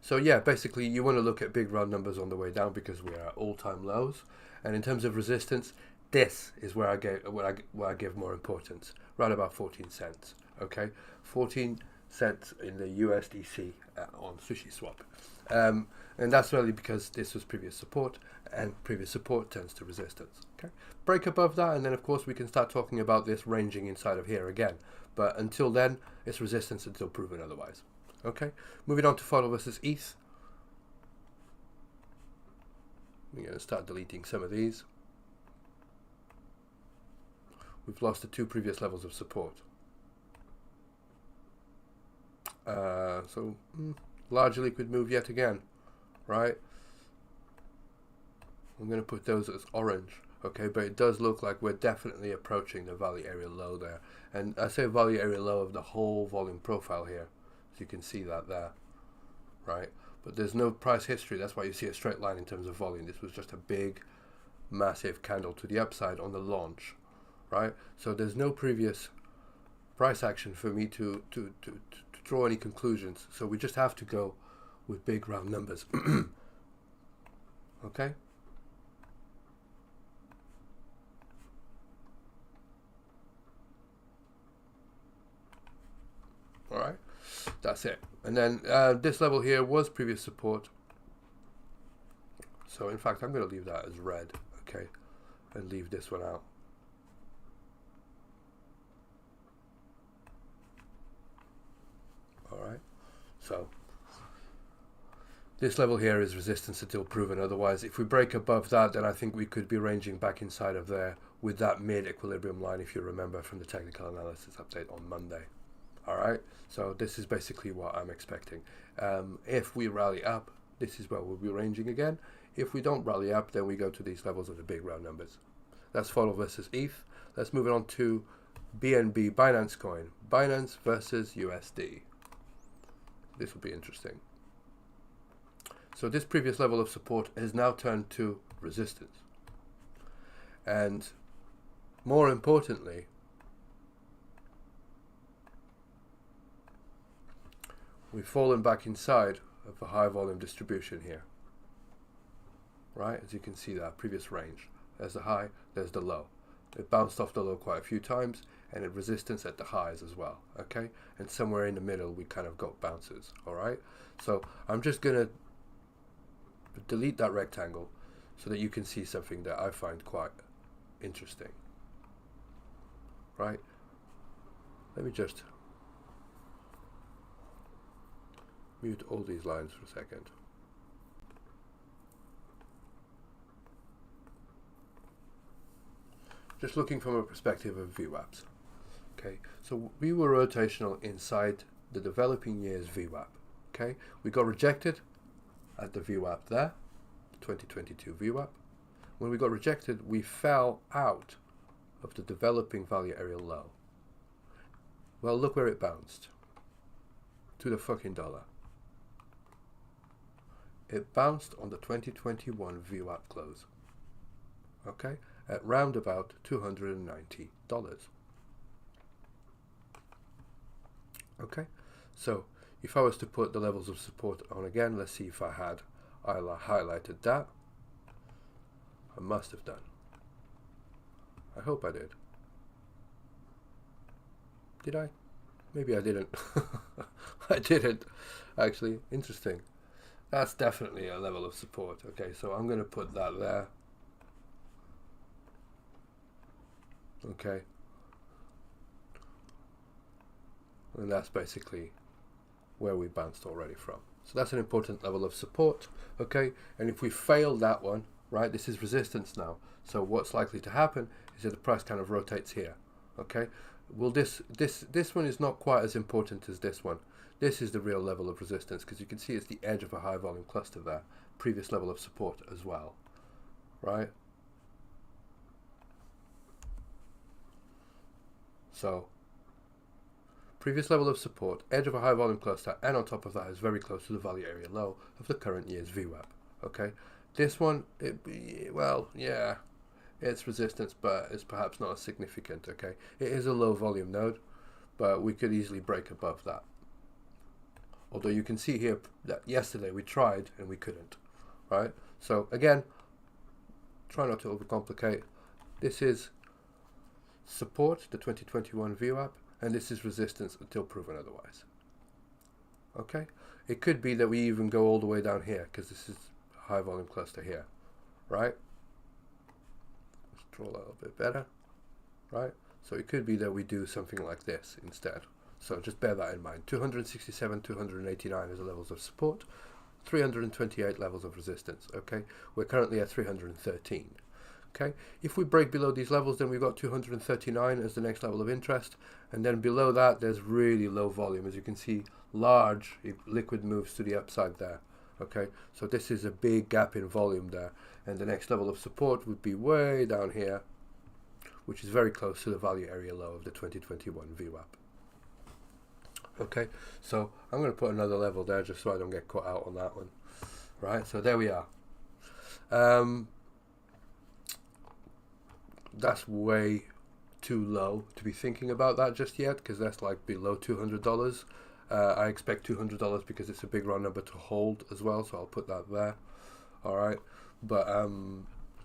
So yeah, basically you want to look at big round numbers on the way down because we are at all-time lows. And in terms of resistance, this is where I give more importance, right about 14 cents. Okay, 14 cents in the USDC on sushiswap, and that's really because this was previous support, and previous support turns to resistance. Okay, break above that, and then of course we can start talking about this ranging inside of here again. But until then, it's resistance until proven otherwise. Okay, moving on to FODL versus ETH. We're going to start deleting some of these. We've lost the 2 previous levels of support. Large liquid move yet again, right? I'm going to put those as orange, okay? But it does look like we're definitely approaching the value area low there. And I say value area low of the whole volume profile here. So you can see that there, right? But there's no price history. That's why you see a straight line in terms of volume. This was just a big, massive candle to the upside on the launch, right? So there's no previous price action for me to draw any conclusions. So we just have to go with big round numbers. Okay? All right, that's it. And then this level here was previous support. So in fact, I'm going to leave that as red, okay, and leave this one out. All right, so This level here is resistance until proven otherwise. If we break above that, then I think we could be ranging back inside of there with that mid-equilibrium line, if you remember from the technical analysis update on Monday. Alright, so this is basically what I'm expecting. If we rally up, this is where we'll be ranging again. If we don't rally up, then we go to these levels of the big round numbers. That's FODL versus ETH. Let's move on to BNB, Binance coin. Binance versus USD. This will be interesting. So this previous level of support has now turned to resistance. And more importantly, we've fallen back inside of a high volume distribution here. Right, as you can see that previous range. There's the high, there's the low. It bounced off the low quite a few times, and it resistance at the highs as well. Okay, and somewhere in the middle we kind of got bounces. All right, so I'm just gonna delete that rectangle so that you can see something that I find quite interesting. Right, let me just mute all these lines for a second. Just looking from a perspective of VWAPs. Okay, so we were rotational inside the developing years VWAP. Okay, we got rejected at the VWAP there, 2022 VWAP. When we got rejected, we fell out of the developing value area low. Well, look where it bounced. To the fucking dollar. It bounced on the 2021 VWAP close. Okay, at round about $290. Okay, so if I was to put the levels of support on again, let's see if I highlighted that. I must have done. I hope I did. Did I? Maybe I didn't. I didn't. Actually, interesting. That's definitely a level of support. Okay, so I'm going to put that there. Okay, and that's basically where we bounced already from. So that's an important level of support. Okay, and if we fail that one, right, this is resistance now. So what's likely to happen is that the price kind of rotates here. Okay, well this one is not quite as important as this one. This is the real level of resistance because you can see it's the edge of a high volume cluster there. Previous level of support as well, right? So, previous level of support, edge of a high volume cluster, and on top of that is very close to the value area low of the current year's VWAP. Okay, this one, well, yeah, it's resistance, but it's perhaps not as significant. Okay, it is a low volume node, but we could easily break above that. Although you can see here that yesterday we tried and we couldn't. Right, so again, try not to overcomplicate. This is support, the 2021 VWAP, and this is resistance until proven otherwise. Okay, it could be that we even go all the way down here because this is a high volume cluster here, right? Let's draw that a little bit better, right? So it could be that we do something like this instead. So just bear that in mind. 267, 289 is the levels of support, 328 levels of resistance. Okay, we're currently at 313. Okay, if we break below these levels, then we've got 239 as the next level of interest, and then below that there's really low volume. As you can see, large liquid moves to the upside there. Okay, so this is a big gap in volume there, and the next level of support would be way down here, which is very close to the value area low of the 2021 VWAP. Okay, so I'm going to put another level there just so I don't get caught out on that one. Right, so there we are. That's way too low to be thinking about that just yet, because that's like below $200. I expect $200 because it's a big round number to hold as well, so I'll put that there. All right, but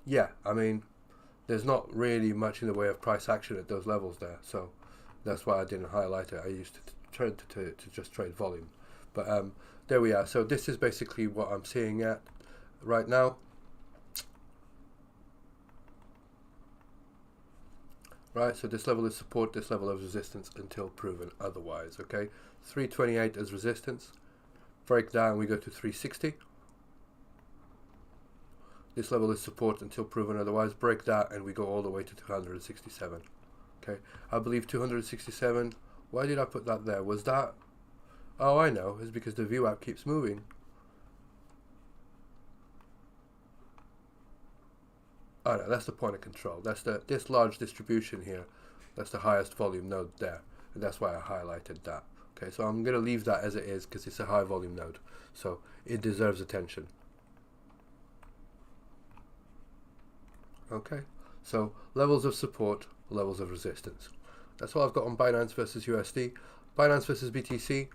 yeah, I mean, there's not really much in the way of price action at those levels there, so that's why I didn't highlight it. I used to trade to just trade volume, but there we are. So this is basically what I'm seeing at right now. Right, so this level is support, this level of resistance until proven otherwise. Okay, 328 as resistance. Break down, we go to 360. This level is support until proven otherwise. Break that and we go all the way to 267. Okay, I believe 267. Why did I put that there? Was that... Oh, I know. It's because the VWAP keeps moving. Oh no, that's the point of control. That's this large distribution here. That's the highest volume node there. And that's why I highlighted that. Okay, so I'm going to leave that as it is because it's a high volume node. So it deserves attention. Okay, so levels of support, levels of resistance. That's all I've got on Binance versus USD. Binance versus BTC.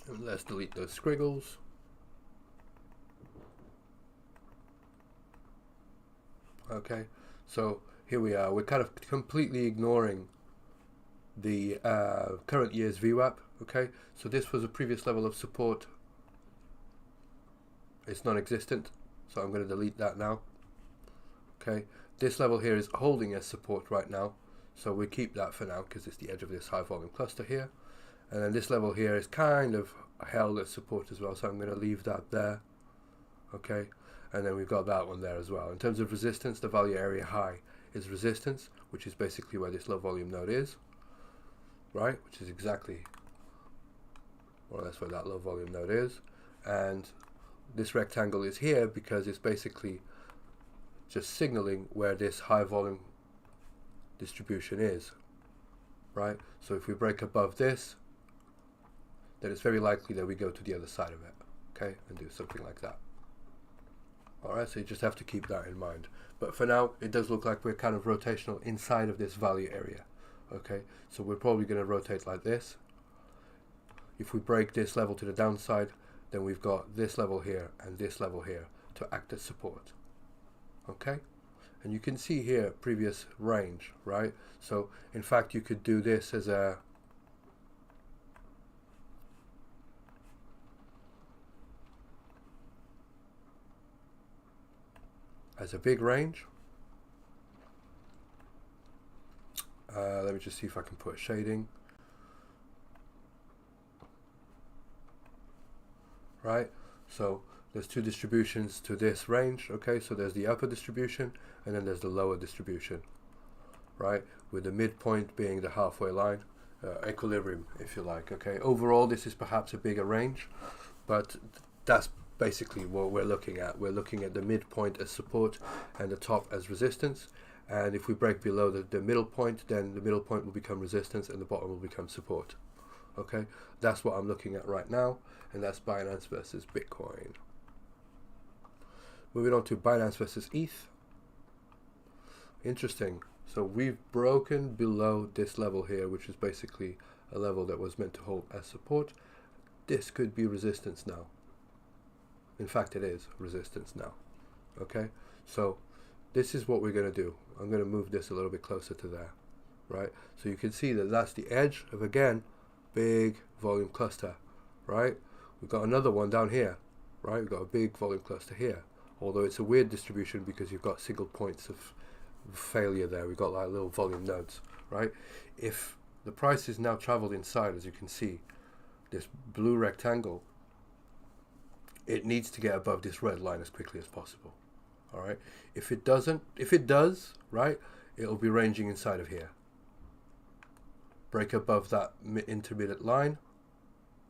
And let's delete those squiggles. Okay, so here we are. We're kind of completely ignoring the current year's VWAP. Okay, so this was a previous level of support. It's non-existent, so I'm going to delete that now. Okay, this level here is holding as support right now, so we keep that for now because it's the edge of this high volume cluster here. And then this level here is kind of held as support as well, so I'm going to leave that there. Okay, and then we've got that one there as well. In terms of resistance, the value area high is resistance, which is basically where this low volume node is, right? Which is exactly more or less where that low volume node is. And this rectangle is here because it's basically just signaling where this high volume distribution is, right? So if we break above this, then it's very likely that we go to the other side of it, okay, and do something like that. Alright, so you just have to keep that in mind. But for now, it does look like we're kind of rotational inside of this value area, okay? So we're probably going to rotate like this. If we break this level to the downside, then we've got this level here and this level here to act as support. Okay, and you can see here previous range, right? So in fact you could do this as a big range. Let me just see if I can put shading. Right, so there's two distributions to this range. Okay, so there's the upper distribution and then there's the lower distribution, right, with the midpoint being the halfway line, equilibrium if you like. Okay, overall this is perhaps a bigger range, but that's basically what we're looking at. We're looking at the midpoint as support and the top as resistance, and if we break below the middle point, then the middle point will become resistance and the bottom will become support. Okay, that's what I'm looking at right now, and that's Binance versus Bitcoin. Moving on to Binance versus ETH. Interesting. So we've broken below this level here, which is basically a level that was meant to hold as support. This could be resistance now. In fact, it is resistance now. Okay, so this is what we're going to do. I'm going to move this a little bit closer to there, right? So you can see that that's the edge of, again, big volume cluster, right? We've got another one down here, right? We've got a big volume cluster here. Although it's a weird distribution because you've got single points of failure there. We've got like little volume nodes, right? If the price is now traveled inside, as you can see, this blue rectangle, it needs to get above this red line as quickly as possible. All right. If it doesn't, if it does, right, it'll be ranging inside of here. Break above that intermediate line.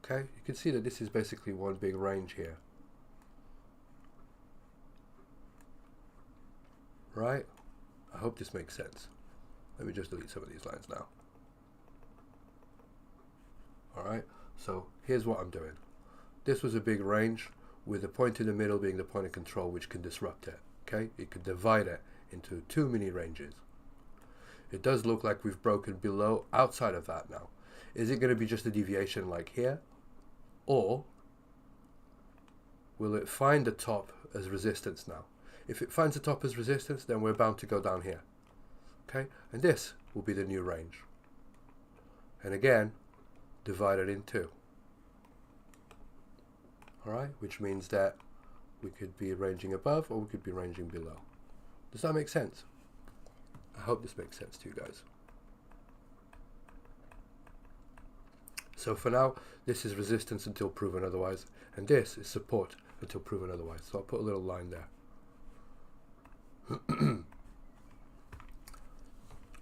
Okay. You can see that this is basically one big range here. Right? I hope this makes sense. Let me just delete some of these lines now. Alright, so here's what I'm doing. This was a big range with the point in the middle being the point of control, which can disrupt it. Okay? It could divide it into two mini ranges. It does look like we've broken below, outside of that now. Is it going to be just a deviation like here? Or will it find the top as resistance now? If it finds the top as resistance, then we're bound to go down here. Okay, and this will be the new range. And again, divided in two. Alright, which means that we could be ranging above or we could be ranging below. Does that make sense? I hope this makes sense to you guys. So for now, this is resistance until proven otherwise, and this is support until proven otherwise. So I'll put a little line there.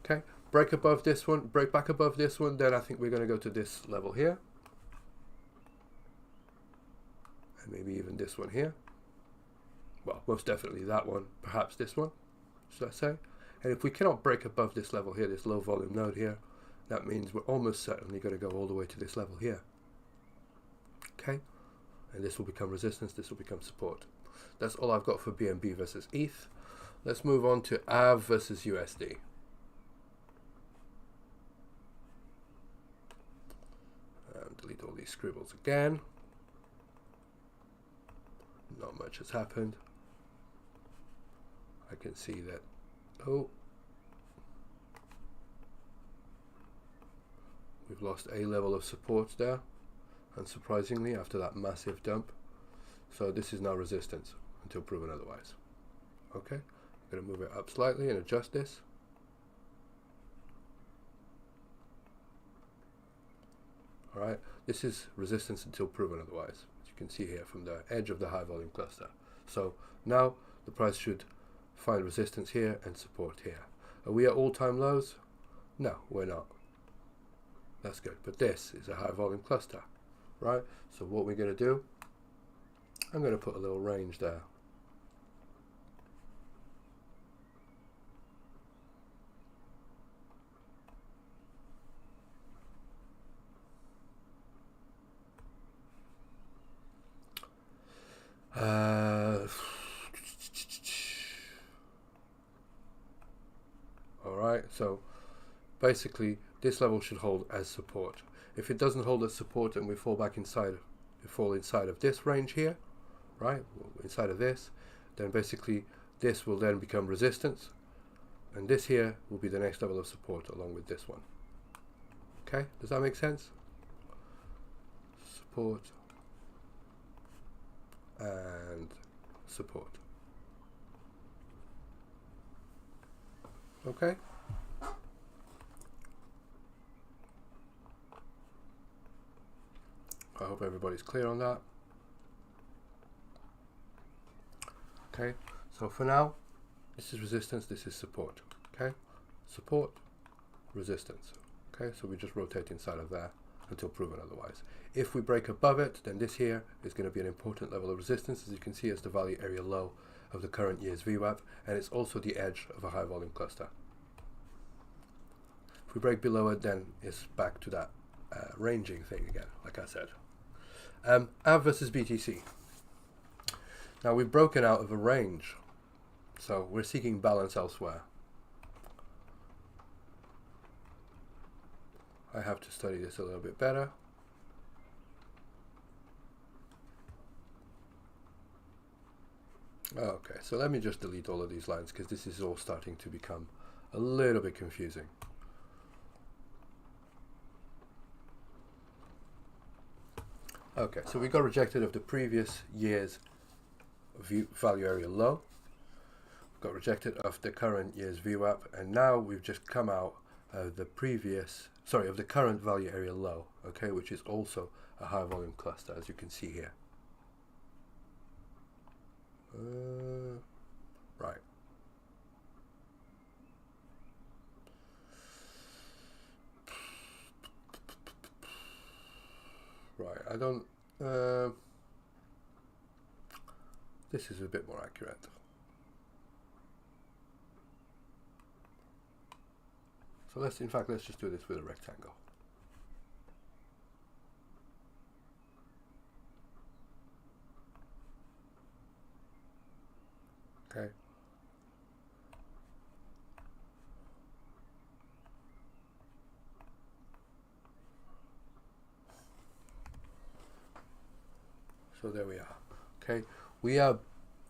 Okay, break above this one, break back above this one, then I think we're going to go to this level here. And maybe even this one here. Well, most definitely that one, perhaps this one, should I say. And if we cannot break above this level here, this low volume node here, that means we're almost certainly going to go all the way to this level here. Okay, and this will become resistance, this will become support. That's all I've got for BNB versus ETH. Let's move on to AAVE versus USD. Delete all these scribbles again. Not much has happened. I can see that, oh, we've lost a level of support there, unsurprisingly, after that massive dump. So this is now resistance until proven otherwise. Okay, I'm going to move it up slightly and adjust this. Alright, this is resistance until proven otherwise, as you can see here from the edge of the high volume cluster. So now the price should find resistance here and support here. Are we at all-time lows? No, we're not. That's good, but this is a high volume cluster, right? So what we're going to do, I'm going to put a little range there. Alright, so basically this level should hold as support. If it doesn't hold as support and we fall back inside, we fall inside of this range here, right, inside of this, then basically this will then become resistance, and this here will be the next level of support along with this one. Okay, does that make sense? Support and support. Okay. I hope everybody's clear on that. Okay, so for now, this is resistance, this is support. Okay, support, resistance. Okay, so we just rotate inside of there until proven otherwise. If we break above it, then this here is going to be an important level of resistance. As you can see, it's the value area low of the current year's VWAP, and it's also the edge of a high volume cluster. If we break below it, then it's back to that ranging thing again, like I said. AAVE versus BTC. Now we've broken out of a range, so we're seeking balance elsewhere. I have to study this a little bit better. Okay, so let me just delete all of these lines because this is all starting to become a little bit confusing. Okay, so we got rejected of the previous year's value area low, got rejected of the current year's VWAP, and now we've just come out of the previous, sorry, of the current value area low, okay, which is also a high volume cluster, as you can see here. Right. Right, I don't, this is a bit more accurate. So let's just do this with a rectangle. Okay. So there we are. Okay, we are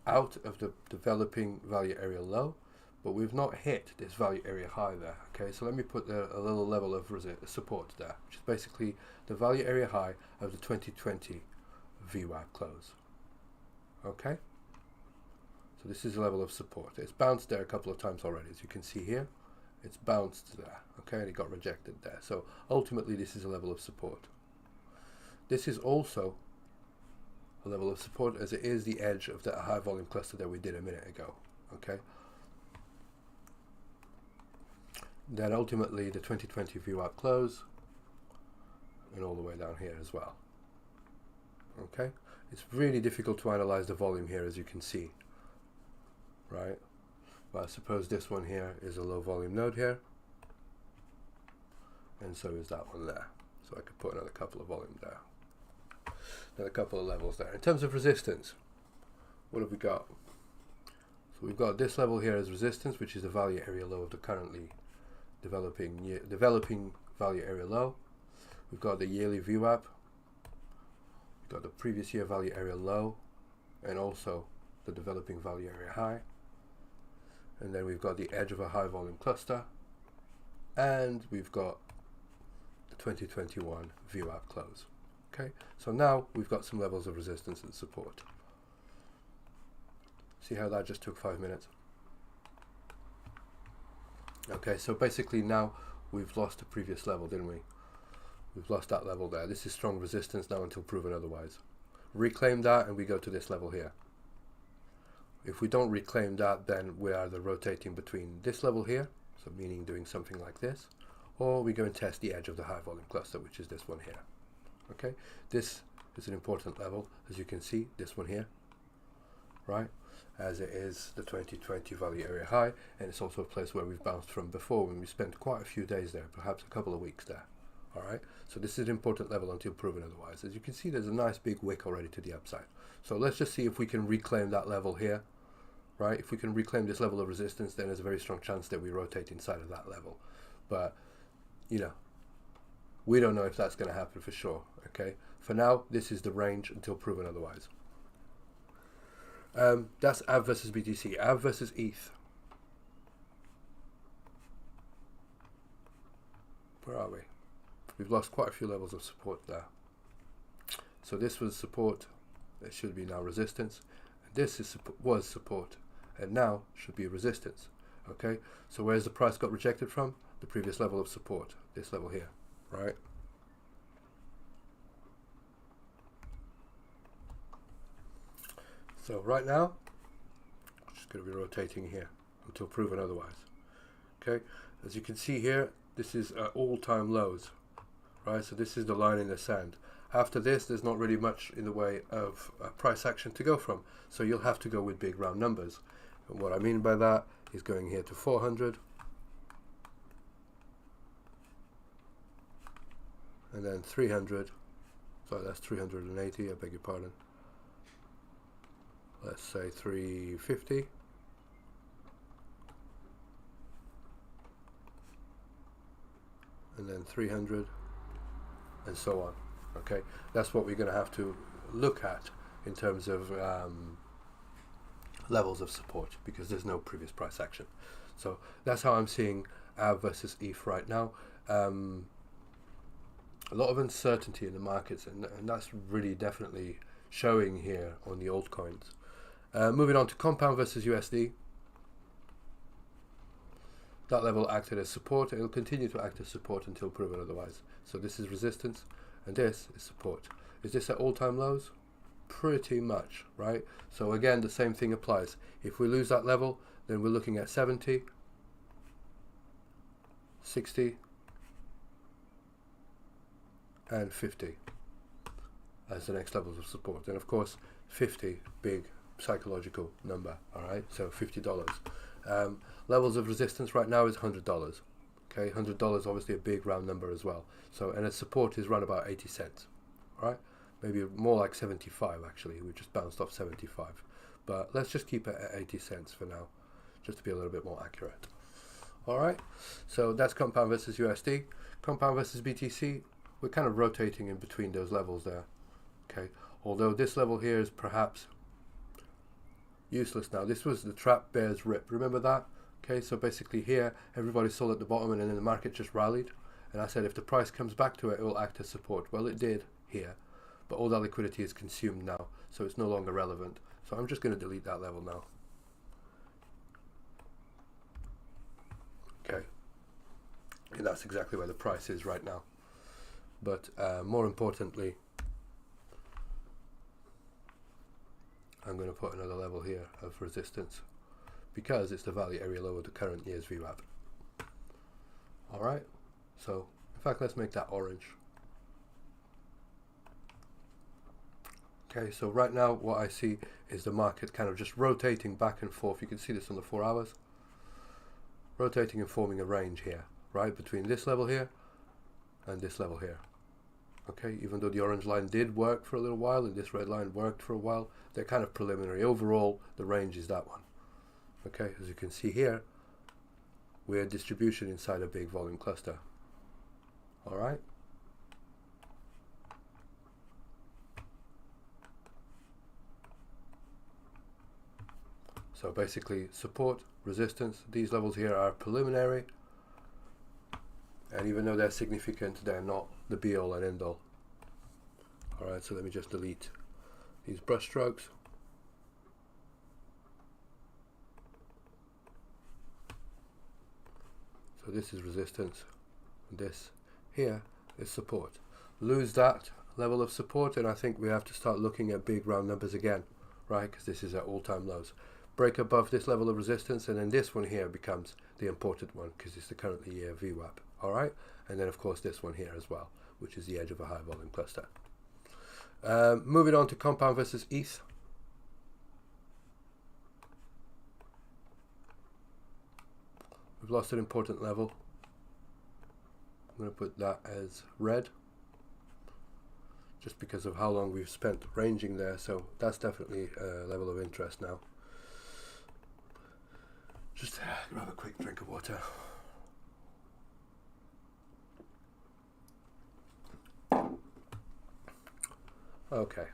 out of the developing value area low, but we've not hit this value area high there. Okay, so let me put a little level of support there, which is basically the value area high of the 2020 VWAP close. Okay, so this is a level of support. It's bounced there a couple of times already, as you can see here. It's bounced there, okay, and it got rejected there. So ultimately this is a level of support. This is also a level of support, as it is the edge of that high volume cluster that we did a minute ago. Okay. Then ultimately the 2020 VWAP close, and all the way down here as well. Okay, it's really difficult to analyze the volume here, as you can see, right? But I suppose this one here is a low volume node here, and so is that one there. So I could put another couple of volume there, another couple of levels there. In terms of resistance, what have we got? So we've got this level here as resistance, which is the value area low of the currently developing value area low. We've got the yearly VWAP, we've got the previous year value area low, and also the developing value area high. And then we've got the edge of a high volume cluster, and we've got the 2021 VWAP close. Okay, so now we've got some levels of resistance and support. See how that just took 5 minutes? Okay, so basically now we've lost the previous level, didn't we? We've lost that level there. This is strong resistance now until proven otherwise. Reclaim that and we go to this level here. If we don't reclaim that, then we are either rotating between this level here, so meaning doing something like this, or we go and test the edge of the high volume cluster, which is this one here. Okay, this is an important level, as you can see, this one here, right? As it is the 2020 value area high, and it's also a place where we've bounced from before when we spent quite a few days there, perhaps a couple of weeks there. All right, so this is an important level until proven otherwise. As you can see, there's a nice big wick already to the upside. So let's just see if we can reclaim that level here, right? If we can reclaim this level of resistance, then there's a very strong chance that we rotate inside of that level. But, you know, we don't know if that's going to happen for sure, okay? For now, this is the range until proven otherwise. That's AAVE versus BTC. AAVE versus ETH. Where are we? We've lost quite a few levels of support there. So this was support. It should be now resistance. This is was support, and now should be resistance. Okay. So where's the price got rejected from? The previous level of support. This level here, right? So right now, just going to be rotating here until proven otherwise. Okay, as you can see here, this is all-time lows, right? So this is the line in the sand. After this, there's not really much in the way of price action to go from. So you'll have to go with big round numbers. And what I mean by that is going here to 400, and then 300. Sorry, that's 380. I beg your pardon. Let's say 350, and then 300, and so on. Okay, that's what we're going to have to look at in terms of levels of support, because there's no previous price action. So that's how I'm seeing AAVE versus ETH right now. A lot of uncertainty in the markets, and that's really definitely showing here on the altcoins. Moving on to Compound versus USD. That level acted as support. It will continue to act as support until proven otherwise. So this is resistance, and this is support. Is this at all-time lows? Pretty much, right? So again, the same thing applies. If we lose that level, then we're looking at 70, 60, and 50 as the next levels of support. And of course, 50, big psychological number. All right, so $50. Levels of resistance right now is $100. Okay, $100 obviously a big round number as well. So, and its support is around about 80 cents. All right, maybe more like 75 actually. We just bounced off 75, but let's just keep it at 80 cents for now, just to be a little bit more accurate. All right, so that's Compound versus USD. Compound versus BTC. We're kind of rotating in between those levels there. Okay, although this level here is perhaps useless now. This was the trap bears rip. Remember that? Okay, so basically here everybody sold at the bottom and then the market just rallied. And I said if the price comes back to it, it will act as support. Well, it did here, but all that liquidity is consumed now, so it's no longer relevant. So I'm just going to delete that level now. Okay, and that's exactly where the price is right now. But more importantly, I'm going to put another level here of resistance because it's the value area low of the current year's VWAP. Alright, so in fact let's make that orange. Okay, so right now what I see is the market kind of just rotating back and forth. You can see this on the 4 hours. Rotating and forming a range here, right, between this level here and this level here. Okay, even though the orange line did work for a little while and this red line worked for a while, they're kind of preliminary. Overall, the range is that one. Okay, as you can see here, we're a distribution inside a big volume cluster. All right. So basically support, resistance, these levels here are preliminary, and even though they're significant, they're not the be all and end all. Alright, so let me just delete these brush strokes. So this is resistance, and this here is support. Lose that level of support and I think we have to start looking at big round numbers again, right, because this is at all-time lows. Break above this level of resistance and then this one here becomes the important one because it's the currently year VWAP. Alright, and then of course this one here as well, which is the edge of a high volume cluster. Moving on to compound versus ETH. We've lost an important level. I'm going to put that as red just because of how long we've spent ranging there, so that's definitely a level of interest now. Just grab a quick drink of water. Okay.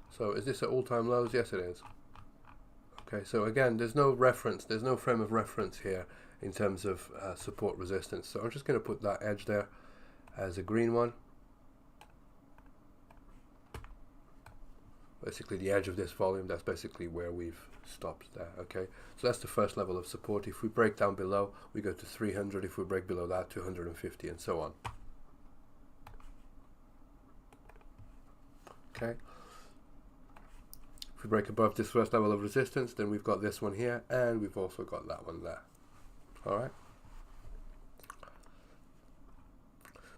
So is this at all-time lows? Yes, it is. Okay, so again, there's no reference, there's no frame of reference here in terms of support resistance. So I'm just going to put that edge there as a green one. Basically the edge of this volume, that's basically where we've stopped there. Okay, so that's the first level of support. If we break down below, we go to 300. If we break below that, 250 and so on. Okay, if we break above this first level of resistance, then we've got this one here and we've also got that one there. Alright,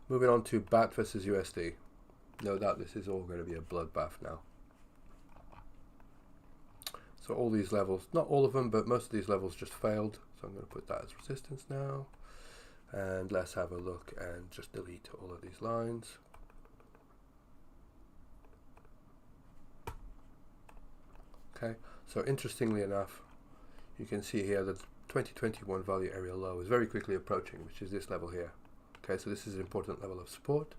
moving on to BAT versus USD. No doubt this is all going to be a bloodbath now. So all these levels, not all of them, but most of these levels just failed. So I'm going to put that as resistance now. And let's have a look and just delete all of these lines. Okay, so interestingly enough, you can see here that 2021 value area low is very quickly approaching, which is this level here. Okay, so this is an important level of support.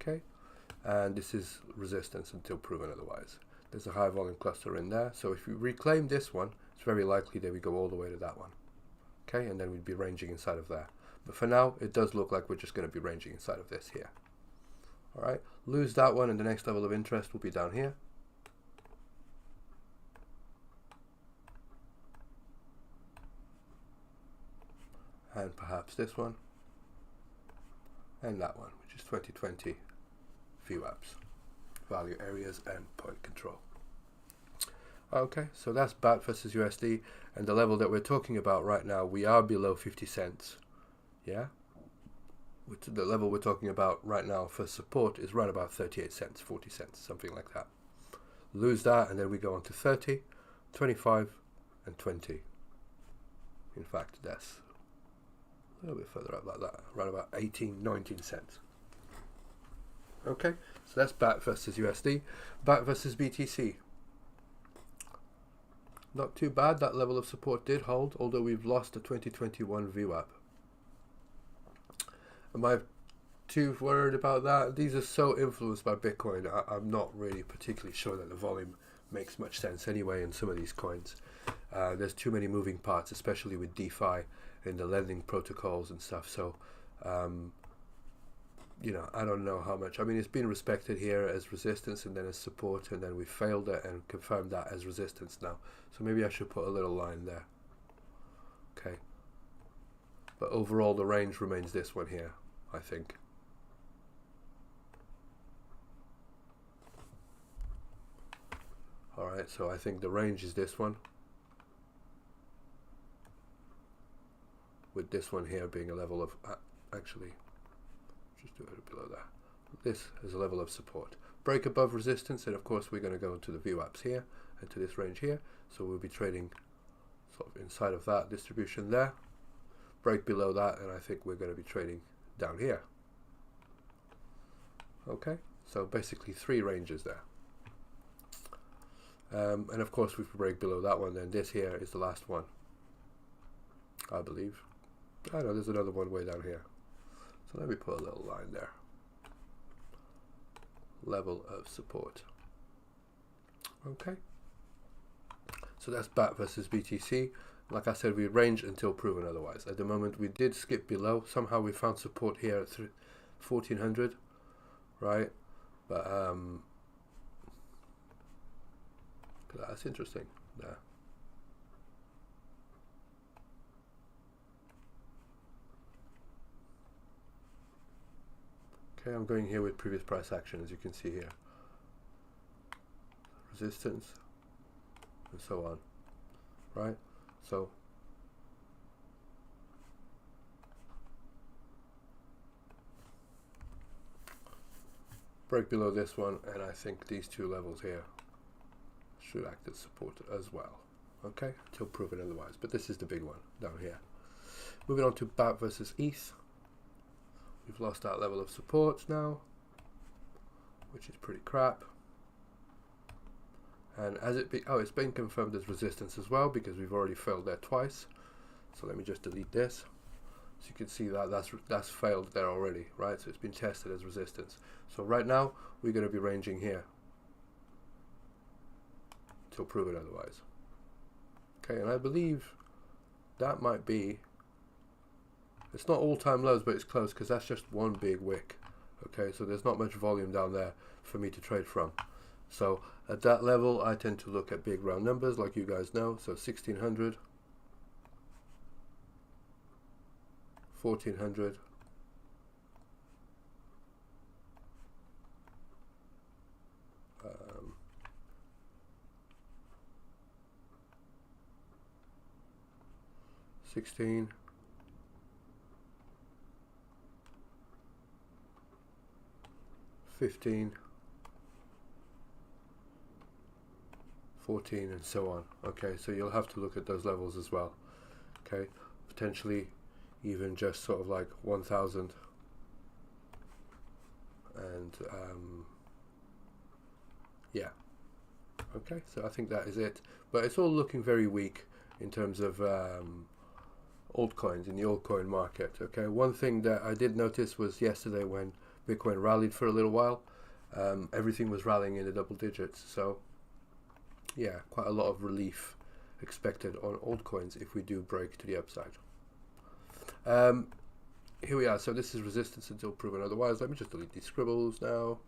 Okay, and this is resistance until proven otherwise. There's a high volume cluster in there, so if we reclaim this one, it's very likely that we go all the way to that one. Okay, and then we'd be ranging inside of there. But for now, it does look like we're just going to be ranging inside of this here. Alright, lose that one and the next level of interest will be down here. And perhaps this one. And that one, which is 2020 VWAPs. Value areas and point control. Okay, so that's BAT versus USD, and the level that we're talking about right now, we are below 50 cents. Yeah, the level we're talking about right now for support is right about 38 cents, 40 cents, something like that. Lose that and then we go on to 30, 25 and 20. In fact, that's a little bit further up like that, right about 18, 19 cents. Okay, so that's BAT versus USD. BAT versus BTC. Not too bad, that level of support did hold, although we've lost the 2021 VWAP. Am I too worried about that? These are so influenced by Bitcoin, I'm not really particularly sure that the volume makes much sense anyway in some of these coins. There's too many moving parts, especially with DeFi and the lending protocols and stuff, so you know, I don't know how much. I mean, it's been respected here as resistance and then as support, and then we failed it and confirmed that as resistance now. So maybe I should put a little line there. Okay. But overall, the range remains this one here, I think. Alright, so I think the range is this one, with this one here being a level of, actually, just do it below that. This is a level of support. Break above resistance, and of course we're going to go into the VWAPs here, and to this range here, so we'll be trading sort of inside of that distribution there. Break below that, and I think we're going to be trading down here. Okay, so basically 3 ranges there. And of course, if we break below that one, then this here is the last one, I believe. I know there's another one way down here. So let me put a little line there. Level of support. Okay. So that's BAT versus BTC. Like I said, we range until proven otherwise. At the moment, we did skip below. Somehow we found support here at 1400, right? But that's interesting. There. Okay, I'm going here with previous price action, as you can see here. Resistance, and so on, right? So break below this one, and I think these 2 levels here should act as support as well. Okay, until proven otherwise. But this is the big one down here. Moving on to BAT versus ETH. We've lost that level of support now, which is pretty crap. And as it's been confirmed as resistance as well, because we've already failed there twice. So let me just delete this. So you can see that that's failed there already, right? So it's been tested as resistance. So right now we're going to be ranging here till proven otherwise. Okay, and I believe that might be, it's not all-time lows, but it's close, because that's just one big wick. Okay, so there's not much volume down there for me to trade from. So at that level, I tend to look at big round numbers, like you guys know. So 1600, 1400, um, 16, 15, 14, and so on. Okay, so you'll have to look at those levels as well. Okay, potentially even just sort of like 1000, and yeah. Okay, so I think that is it, but it's all looking very weak in terms of altcoins in the altcoin market. Okay, one thing that I did notice was yesterday when Bitcoin rallied for a little while, everything was rallying in the double digits. So yeah, quite a lot of relief expected on altcoins if we do break to the upside. Here we are. So this is resistance until proven otherwise. Let me just delete these scribbles now.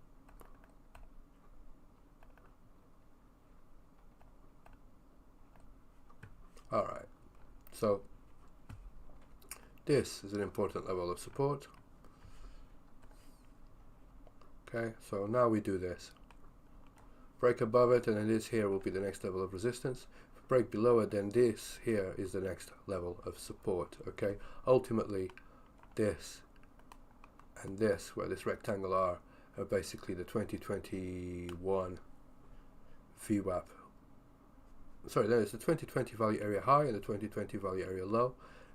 All right, so this is an important level of support. Okay, so now we do this. Break above it, and then this here will be the next level of resistance. If we break below it, then this here is the next level of support. Okay, ultimately this and this, where this rectangle are basically the 2021 VWAP. Sorry, there's the 2020 value area high and the 2020 value area low,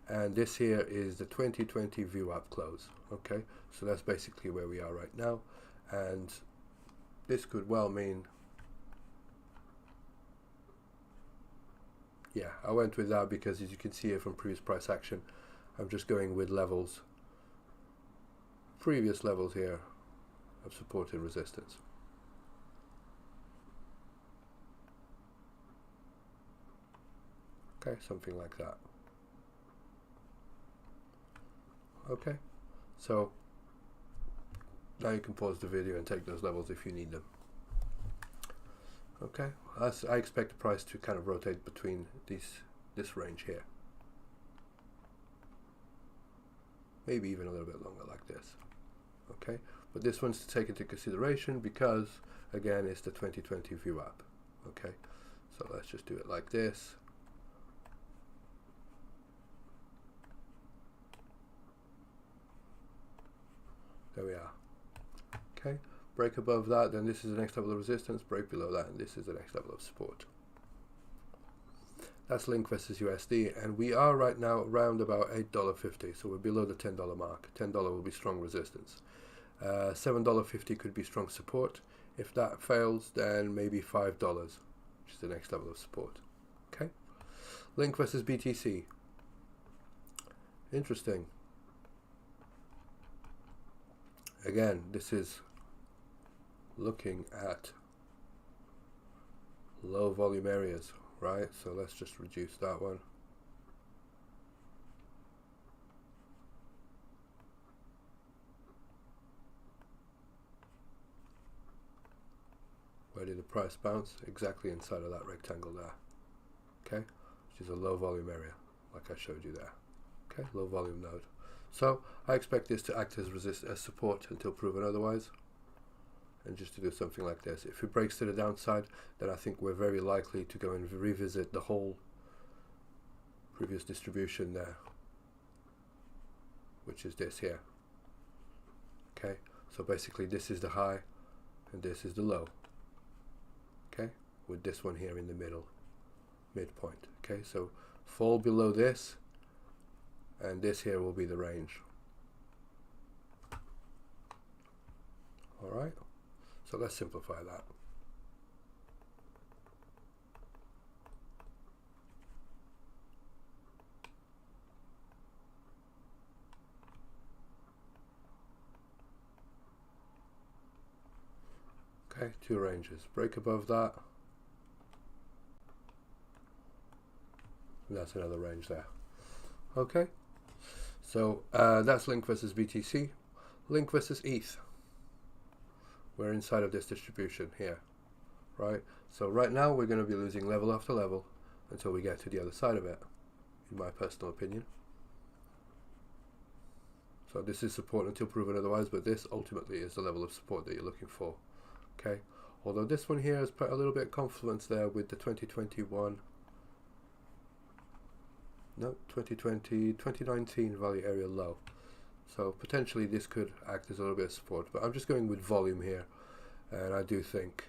and this here is the 2020 VWAP close. Okay, so that's basically where we are right now, and this could well mean, yeah, I went with that because, as you can see here from previous price action, I'm just going with levels, previous levels here of support and resistance. Okay, something like that. Okay, so now you can pause the video and take those levels if you need them. Okay, I expect the price to kind of rotate between this range here. Maybe even a little bit longer like this. Okay, but this one's to take into consideration because, again, it's the 2020 VWAP. Okay, so let's just do it like this. There we are. Okay, break above that, then this is the next level of resistance. Break below that, and this is the next level of support. That's Link versus USD, and we are right now around about $8.50, so we're below the $10 mark. $10 will be strong resistance. $7.50 could be strong support. If that fails, then maybe $5, which is the next level of support. Okay, Link versus BTC. Interesting. Again, this is looking at low volume areas, right? So let's just reduce that one. Where did the price bounce? Exactly inside of that rectangle there. Okay, which is a low volume area, like I showed you there. Okay, low volume node. So I expect this to act as support until proven otherwise, and just to do something like this. If it breaks to the downside, then I think we're very likely to go and revisit the whole previous distribution there, which is this here. Okay, so basically this is the high and this is the low. Okay, with this one here in the middle, midpoint. Okay, so fall below this, and this here will be the range. All right, so let's simplify that. Okay, two ranges. Break above that, and that's another range there. Okay, so that's Link versus BTC. Link versus ETH. We're inside of this distribution here, right? So right now we're going to be losing level after level until we get to the other side of it, in my personal opinion. So this is support until proven otherwise, but this ultimately is the level of support that you're looking for. Okay, although this one here has put a little bit of confluence there with the 2019 value area low. So potentially this could act as a little bit of support, but I'm just going with volume here, and I do think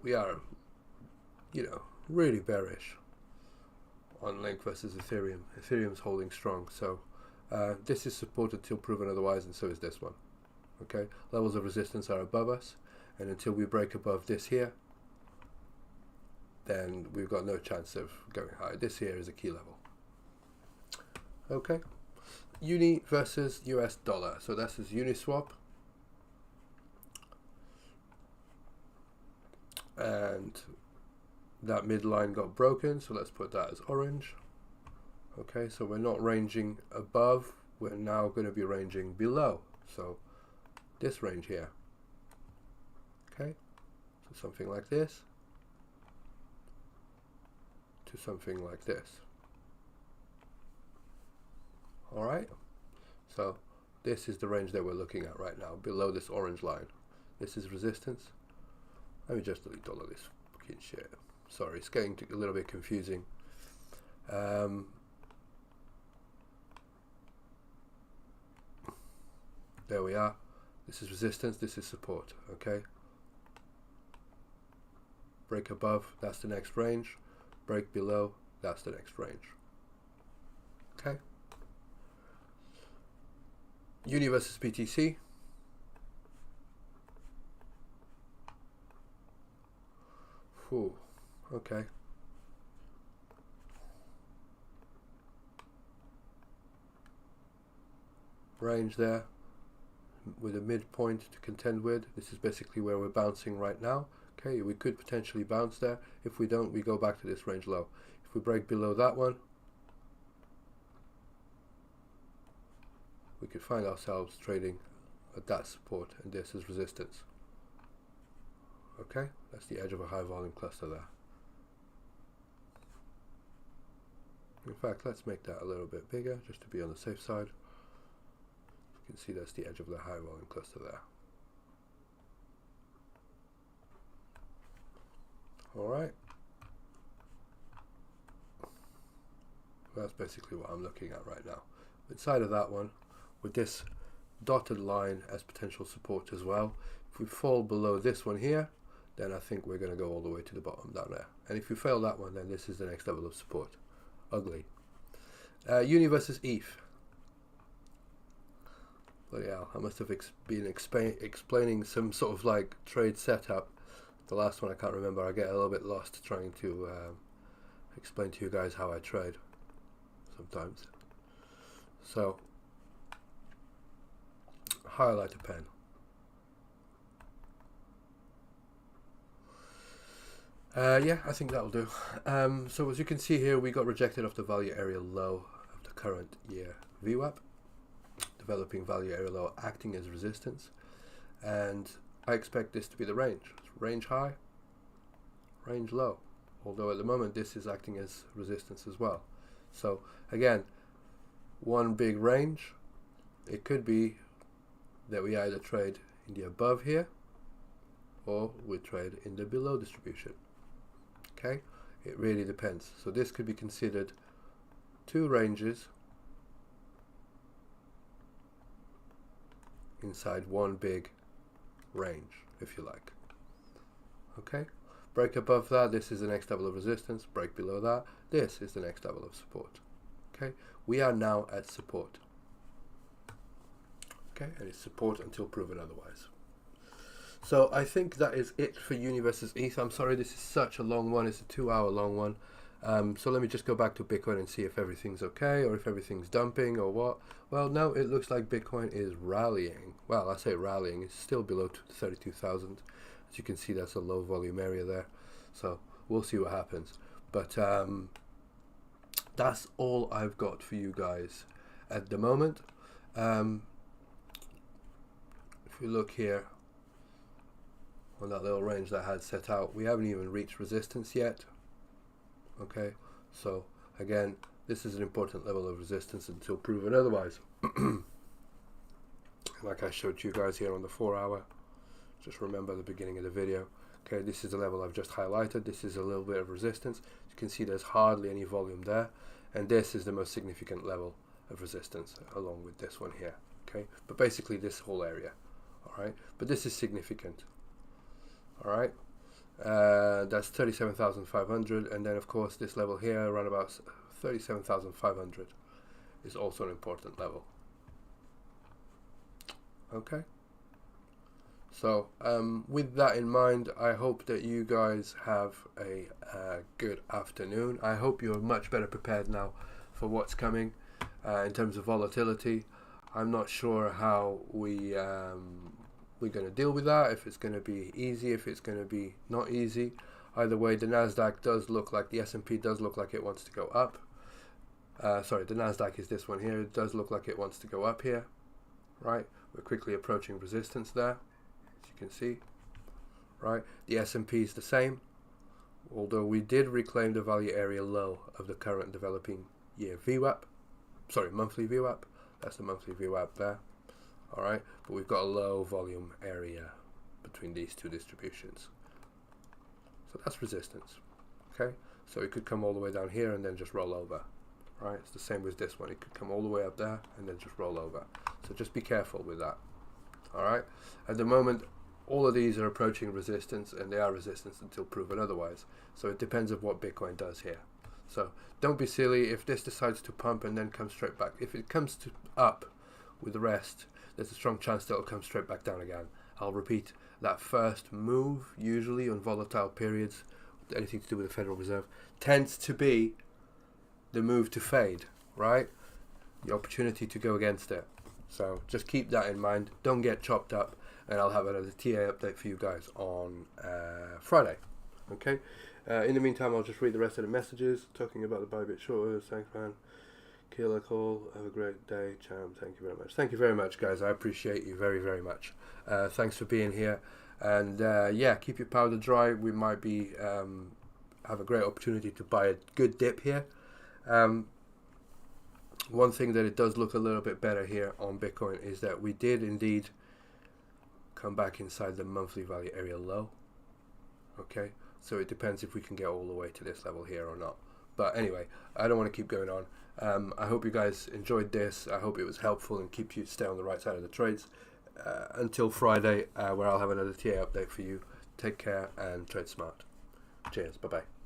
we are, really bearish on Link versus Ethereum. Ethereum's holding strong, so this is supported till proven otherwise, and so is this one. Okay, levels of resistance are above us, and until we break above this here, then we've got no chance of going higher. This here is a key level. Okay, Uni versus US dollar. So this is Uniswap, and that midline got broken, so let's put that as orange. Okay, so we're not ranging above, we're now going to be ranging below, so this range here. Okay, so something like this to something like this. Alright, so this is the range that we're looking at right now, below this orange line. This is resistance. Let me just delete all of this fucking shit. Sorry, it's getting a little bit confusing. There we are. This is resistance, this is support, okay? Break above, that's the next range. Break below, that's the next range. Okay? Uni versus BTC. Whew, okay. Range there with a midpoint to contend with. This is basically where we're bouncing right now. Okay, we could potentially bounce there. If we don't, we go back to this range low. If we break below that one, we could find ourselves trading at that support, and this is resistance. Okay, that's the edge of a high volume cluster there. In fact, let's make that a little bit bigger just to be on the safe side. You can see that's the edge of the high volume cluster there. All right. That's basically what I'm looking at right now. Inside of that one, with this dotted line as potential support as well. If we fall below this one here, then I think we're going to go all the way to the bottom down there. And if you fail that one, then this is the next level of support. Ugly. Uni versus ETH. Bloody hell, I must have been explaining some sort of like trade setup. The last one I can't remember. I get a little bit lost trying to explain to you guys how I trade sometimes. So, highlight a pen. Yeah, I think that'll do. So as you can see here, we got rejected off the value area low of the current year VWAP, developing value area low acting as resistance, and I expect this to be the range. Range high, range low, although at the moment this is acting as resistance as well. So again, one big range. It could be that we either trade in the above here or we trade in the below distribution. Okay, it really depends. So this could be considered two ranges inside one big range, if you like. Okay, break above that, this is the next level of resistance. Break below that, this is the next level of support. Okay, we are now at support. Okay, and it's support until proven otherwise. So I think that is it for Uni versus ETH. I'm sorry this is such a long one. It's a 2-hour long one. So let me just go back to Bitcoin and see if everything's okay or if everything's dumping or what. Well, no, it looks like Bitcoin is rallying. Well, I say rallying. It's still below 32,000. As you can see, that's a low volume area there. So we'll see what happens. But that's all I've got for you guys at the moment. If we look here on that little range that I had set out, we haven't even reached resistance yet. Okay, so again, this is an important level of resistance until proven otherwise. Like I showed you guys here on the 4-hour, just remember the beginning of the video. Okay, this is the level I've just highlighted. This is a little bit of resistance. You can see there's hardly any volume there, and this is the most significant level of resistance along with this one here. Okay, but basically this whole area. All right, but this is significant. All right, that's 37,500, and then of course this level here around about 37,500 is also an important level. Okay, so with that in mind, I hope that you guys have a good afternoon. I hope you're much better prepared now for what's coming in terms of volatility. I'm not sure how we're going to deal with that, if it's going to be easy, if it's going to be not easy. Either way, the Nasdaq does look like, the S&P does look like it wants to go up. Sorry, the Nasdaq is this one here. It does look like it wants to go up here, right? We're quickly approaching resistance there, as you can see, right? The S&P is the same, although we did reclaim the value area low of the current developing year VWAP. Sorry, monthly VWAP. That's the monthly VWAP there. All right, but we've got a low volume area between these two distributions. So that's resistance. Okay, so it could come all the way down here and then just roll over. Right, it's the same with this one. It could come all the way up there and then just roll over. So just be careful with that. All right, at the moment, all of these are approaching resistance, and they are resistance until proven otherwise. So it depends on what Bitcoin does here. So don't be silly if this decides to pump and then come straight back. If it comes up with the rest, there's a strong chance that it'll come straight back down again. I'll repeat, that first move, usually on volatile periods, anything to do with the Federal Reserve, tends to be the move to fade, right? The opportunity to go against it. So just keep that in mind. Don't get chopped up, and I'll have another TA update for you guys on Friday. Okay? In the meantime, I'll just read the rest of the messages, talking about the Bybit shorters. Thanks, man. Killer call. Have a great day, champ. Thank you very much. Thank you very much, guys. I appreciate you very, very much. Thanks for being here. And yeah, keep your powder dry. We might be have a great opportunity to buy a good dip here. One thing that it does look a little bit better here on Bitcoin is that we did indeed come back inside the monthly value area low. Okay, So it depends if we can get all the way to this level here or not. But anyway, I don't want to keep going on. I hope you guys enjoyed this. I hope it was helpful and keep you stay on the right side of the trades. Until Friday, where I'll have another TA update for you. Take care and trade smart. Cheers. Bye-bye.